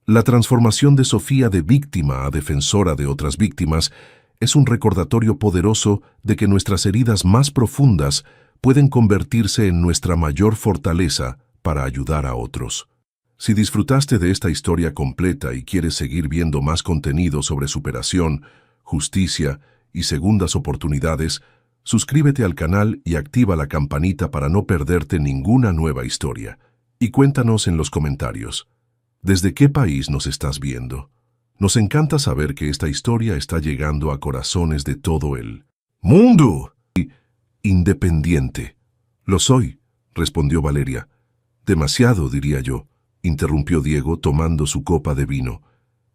Speaker 1: La transformación de Sofía de víctima a defensora de otras víctimas es un recordatorio poderoso de que nuestras heridas más profundas pueden convertirse en nuestra mayor fortaleza para ayudar a otros. Si disfrutaste de esta historia completa y quieres seguir viendo más contenido sobre superación, justicia y segundas oportunidades, suscríbete al canal y activa la campanita para no perderte ninguna nueva historia. Y cuéntanos en los comentarios, ¿desde qué país nos estás viendo? Nos encanta saber que esta historia está llegando a corazones de todo el mundo. Independiente. Lo soy, respondió Valeria. Demasiado, diría yo, interrumpió Diego tomando su copa de vino.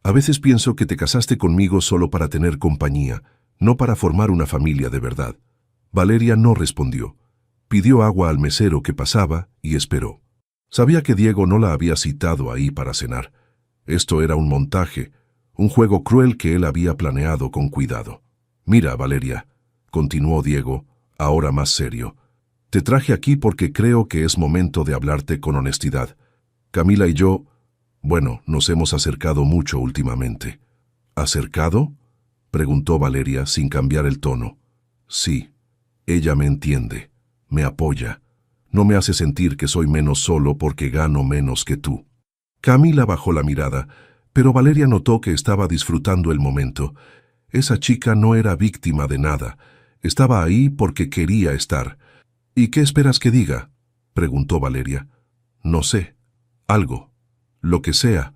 Speaker 1: A veces pienso que te casaste conmigo solo para tener compañía, no para formar una familia de verdad. Valeria no respondió. Pidió agua al mesero que pasaba y esperó. Sabía que Diego no la había citado ahí para cenar. Esto era un montaje, un juego cruel que él había planeado con cuidado. Mira, Valeria, continuó Diego, ahora más serio. Te traje aquí porque creo que es momento de hablarte con honestidad. Camila y yo, bueno, nos hemos acercado mucho últimamente. ¿Acercado?, preguntó Valeria sin cambiar el tono. Sí, ella me entiende, me apoya. No me hace sentir que soy menos solo porque gano menos que tú. Camila bajó la mirada, pero Valeria notó que estaba disfrutando el momento. Esa chica no era víctima de nada. Estaba ahí porque quería estar. ¿Y qué esperas que diga?, preguntó Valeria. No sé. Algo. Lo que sea.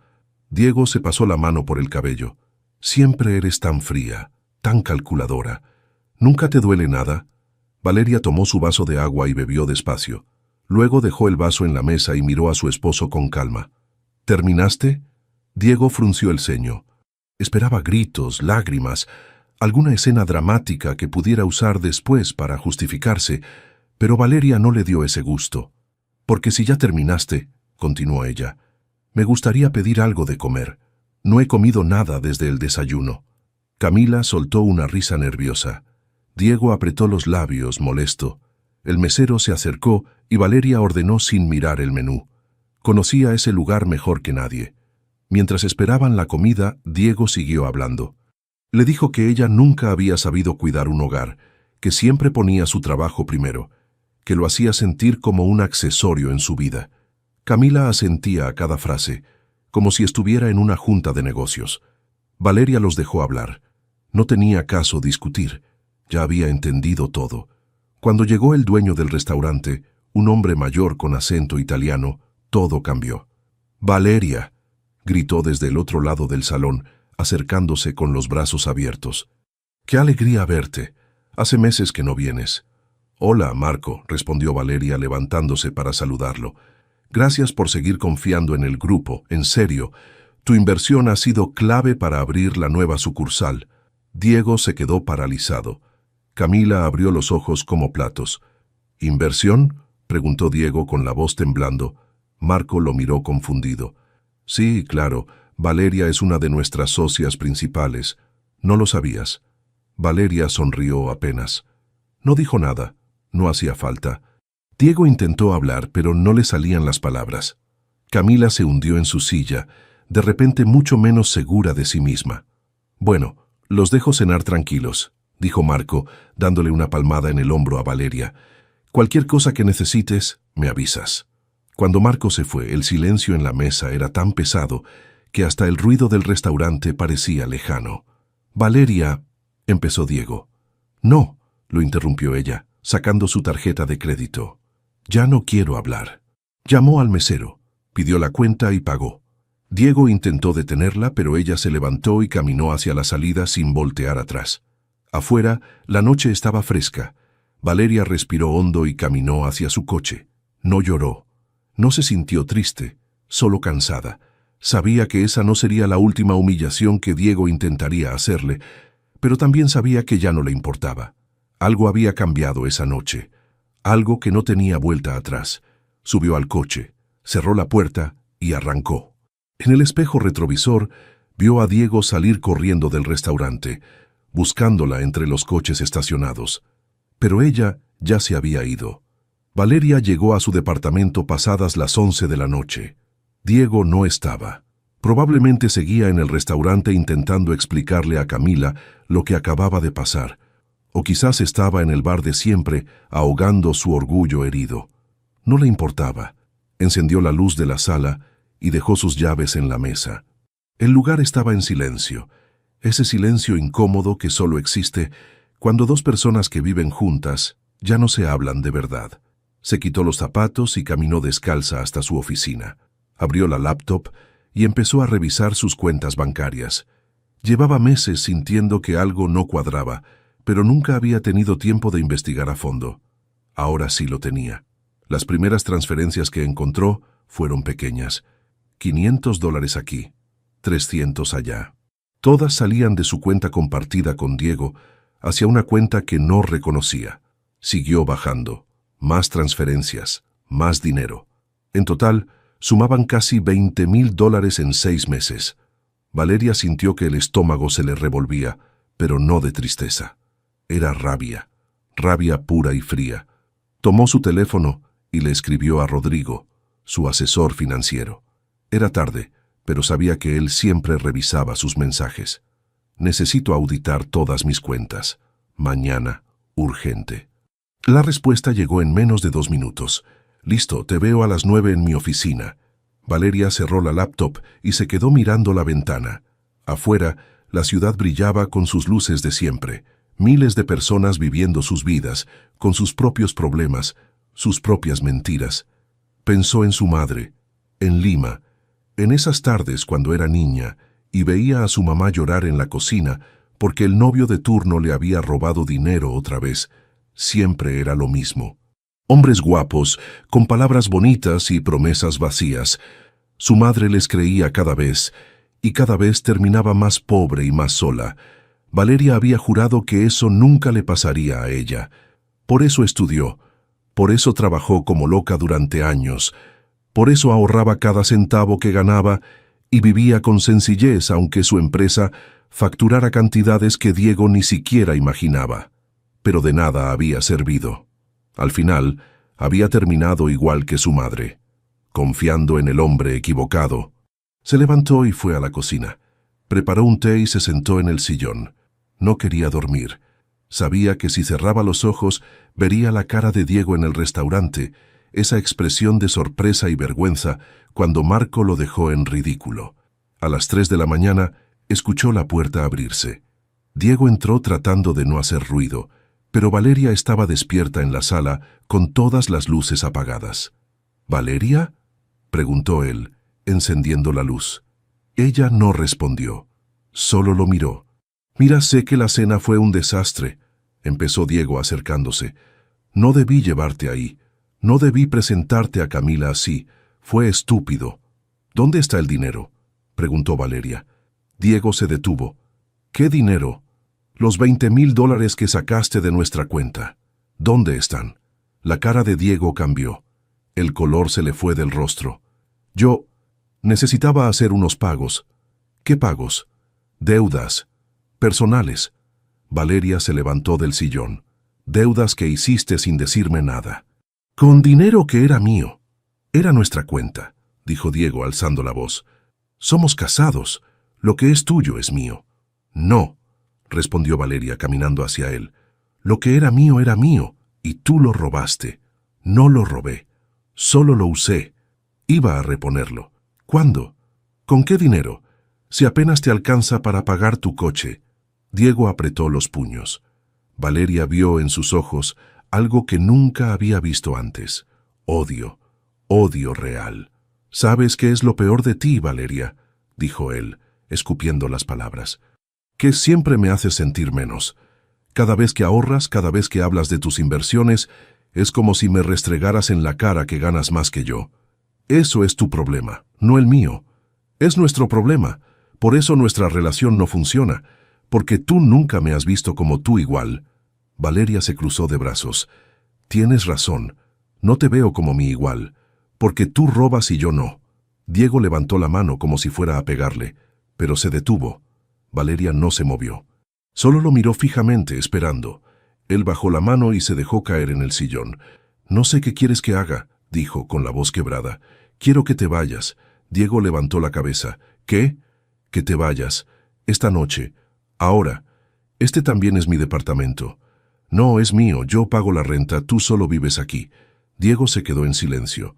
Speaker 1: Diego se pasó la mano por el cabello. Siempre eres tan fría, tan calculadora. ¿Nunca te duele nada? Valeria tomó su vaso de agua y bebió despacio. Luego dejó el vaso en la mesa y miró a su esposo con calma. ¿Terminaste? Diego frunció el ceño. Esperaba gritos, lágrimas, alguna escena dramática que pudiera usar después para justificarse, pero Valeria no le dio ese gusto. Porque si ya terminaste, continuó ella, me gustaría pedir algo de comer. No he comido nada desde el desayuno. Camila soltó una risa nerviosa. Diego apretó los labios, molesto. El mesero se acercó y Valeria ordenó sin mirar el menú. Conocía ese lugar mejor que nadie. Mientras esperaban la comida, Diego siguió hablando. Le dijo que ella nunca había sabido cuidar un hogar, que siempre ponía su trabajo primero, que lo hacía sentir como un accesorio en su vida. Camila asentía a cada frase, como si estuviera en una junta de negocios. Valeria los dejó hablar. No tenía caso discutir. Ya había entendido todo. Cuando llegó el dueño del restaurante, un hombre mayor con acento italiano, todo cambió. «Valeria», gritó desde el otro lado del salón, acercándose con los brazos abiertos. «¡Qué alegría verte! Hace meses que no vienes». «Hola, Marco», respondió Valeria levantándose para saludarlo. «Gracias por seguir confiando en el grupo, en serio. Tu inversión ha sido clave para abrir la nueva sucursal». Diego se quedó paralizado. Camila abrió los ojos como platos. «¿Inversión?», preguntó Diego con la voz temblando. Marco lo miró confundido. «Sí, claro, Valeria es una de nuestras socias principales. ¿No lo sabías?». Valeria sonrió apenas. No dijo nada. No hacía falta. Diego intentó hablar, pero no le salían las palabras. Camila se hundió en su silla, de repente mucho menos segura de sí misma. «Bueno, los dejo cenar tranquilos», dijo Marco, dándole una palmada en el hombro a Valeria. «Cualquier cosa que necesites, me avisas». Cuando Marco se fue, el silencio en la mesa era tan pesado que hasta el ruido del restaurante parecía lejano. «Valeria», empezó Diego. «No», lo interrumpió ella, sacando su tarjeta de crédito. «Ya no quiero hablar». Llamó al mesero, pidió la cuenta y pagó. Diego intentó detenerla, pero ella se levantó y caminó hacia la salida sin voltear atrás. Afuera, la noche estaba fresca. Valeria respiró hondo y caminó hacia su coche. No lloró. No se sintió triste, solo cansada. Sabía que esa no sería la última humillación que Diego intentaría hacerle, pero también sabía que ya no le importaba. Algo había cambiado esa noche, algo que no tenía vuelta atrás. Subió al coche, cerró la puerta y arrancó. En el espejo retrovisor vio a Diego salir corriendo del restaurante, buscándola entre los coches estacionados. Pero ella ya se había ido. Valeria llegó a su departamento pasadas las 11 de la noche. Diego no estaba. Probablemente seguía en el restaurante intentando explicarle a Camila lo que acababa de pasar. O quizás estaba en el bar de siempre, ahogando su orgullo herido. No le importaba. Encendió la luz de la sala y dejó sus llaves en la mesa. El lugar estaba en silencio. Ese silencio incómodo que solo existe cuando dos personas que viven juntas ya no se hablan de verdad. Se quitó los zapatos y caminó descalza hasta su oficina. Abrió la laptop y empezó a revisar sus cuentas bancarias. Llevaba meses sintiendo que algo no cuadraba, pero nunca había tenido tiempo de investigar a fondo. Ahora sí lo tenía. Las primeras transferencias que encontró fueron pequeñas. $500 aquí, 300 allá. Todas salían de su cuenta compartida con Diego hacia una cuenta que no reconocía. Siguió bajando. Más transferencias, más dinero. En total, sumaban casi $20,000 en 6 meses. Valeria sintió que el estómago se le revolvía, pero no de tristeza. Era rabia, rabia pura y fría. Tomó su teléfono y le escribió a Rodrigo, su asesor financiero. Era tarde, pero sabía que él siempre revisaba sus mensajes. «Necesito auditar todas mis cuentas. Mañana, urgente». La respuesta llegó en menos de 2 minutos. «Listo, te veo a las 9 en mi oficina». Valeria cerró la laptop y se quedó mirando la ventana. Afuera, la ciudad brillaba con sus luces de siempre. Miles de personas viviendo sus vidas, con sus propios problemas, sus propias mentiras. Pensó en su madre, en Lima, en esas tardes cuando era niña y veía a su mamá llorar en la cocina porque el novio de turno le había robado dinero otra vez. Siempre era lo mismo. Hombres guapos, con palabras bonitas y promesas vacías. Su madre les creía cada vez, y cada vez terminaba más pobre y más sola. Valeria había jurado que eso nunca le pasaría a ella. Por eso estudió, por eso trabajó como loca durante años, por eso ahorraba cada centavo que ganaba y vivía con sencillez aunque su empresa facturara cantidades que Diego ni siquiera imaginaba. Pero de nada había servido. Al final, había terminado igual que su madre, confiando en el hombre equivocado. Se levantó y fue a la cocina. Preparó un té y se sentó en el sillón. No quería dormir. Sabía que si cerraba los ojos, vería la cara de Diego en el restaurante, esa expresión de sorpresa y vergüenza cuando Marco lo dejó en ridículo. A las 3 de la mañana, escuchó la puerta abrirse. Diego entró tratando de no hacer ruido, pero Valeria estaba despierta en la sala con todas las luces apagadas. ¿Valeria?, preguntó él, encendiendo la luz. Ella no respondió. Solo lo miró. «Mira, sé que la cena fue un desastre», empezó Diego acercándose. «No debí llevarte ahí. No debí presentarte a Camila así. Fue estúpido». «¿Dónde está el dinero?», preguntó Valeria. Diego se detuvo. «¿Qué dinero?». «Los $20,000 que sacaste de nuestra cuenta. ¿Dónde están?». La cara de Diego cambió. El color se le fue del rostro. «Yo necesitaba hacer unos pagos». «¿Qué pagos?». «Deudas. Personales». Valeria se levantó del sillón. «Deudas que hiciste sin decirme nada». «Con dinero que era mío». «Era nuestra cuenta», dijo Diego alzando la voz. «Somos casados. Lo que es tuyo es mío». «No», respondió Valeria caminando hacia él. «Lo que era mío, y tú lo robaste». «No lo robé. Solo lo usé. Iba a reponerlo». «¿Cuándo? ¿Con qué dinero? Si apenas te alcanza para pagar tu coche». Diego apretó los puños. Valeria vio en sus ojos algo que nunca había visto antes. Odio. Odio real. «¿Sabes qué es lo peor de ti, Valeria?», dijo él, escupiendo las palabras. «Que siempre me haces sentir menos. Cada vez que ahorras, cada vez que hablas de tus inversiones, es como si me restregaras en la cara que ganas más que yo. Eso es tu problema, no el mío. Es nuestro problema. Por eso nuestra relación no funciona, porque tú nunca me has visto como tú igual». Valeria se cruzó de brazos. «Tienes razón. No te veo como mi igual, porque tú robas y yo no». Diego levantó la mano como si fuera a pegarle, pero se detuvo. Valeria no se movió. Solo lo miró fijamente, esperando. Él bajó la mano y se dejó caer en el sillón. «No sé qué quieres que haga», dijo con la voz quebrada. «Quiero que te vayas». Diego levantó la cabeza. «¿Qué?». «Que te vayas. Esta noche. Ahora. Este también es mi departamento». «No, es mío. Yo pago la renta. Tú solo vives aquí». Diego se quedó en silencio.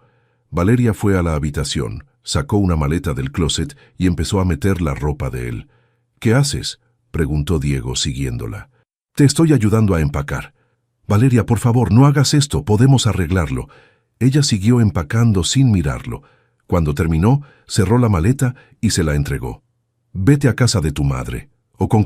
Speaker 1: Valeria fue a la habitación, sacó una maleta del closet y empezó a meter la ropa de él. «¿Qué haces?», preguntó Diego siguiéndola. «Te estoy ayudando a empacar». «Valeria, por favor, no hagas esto. Podemos arreglarlo». Ella siguió empacando sin mirarlo. Cuando terminó, cerró la maleta y se la entregó. «Vete a casa de tu madre. O con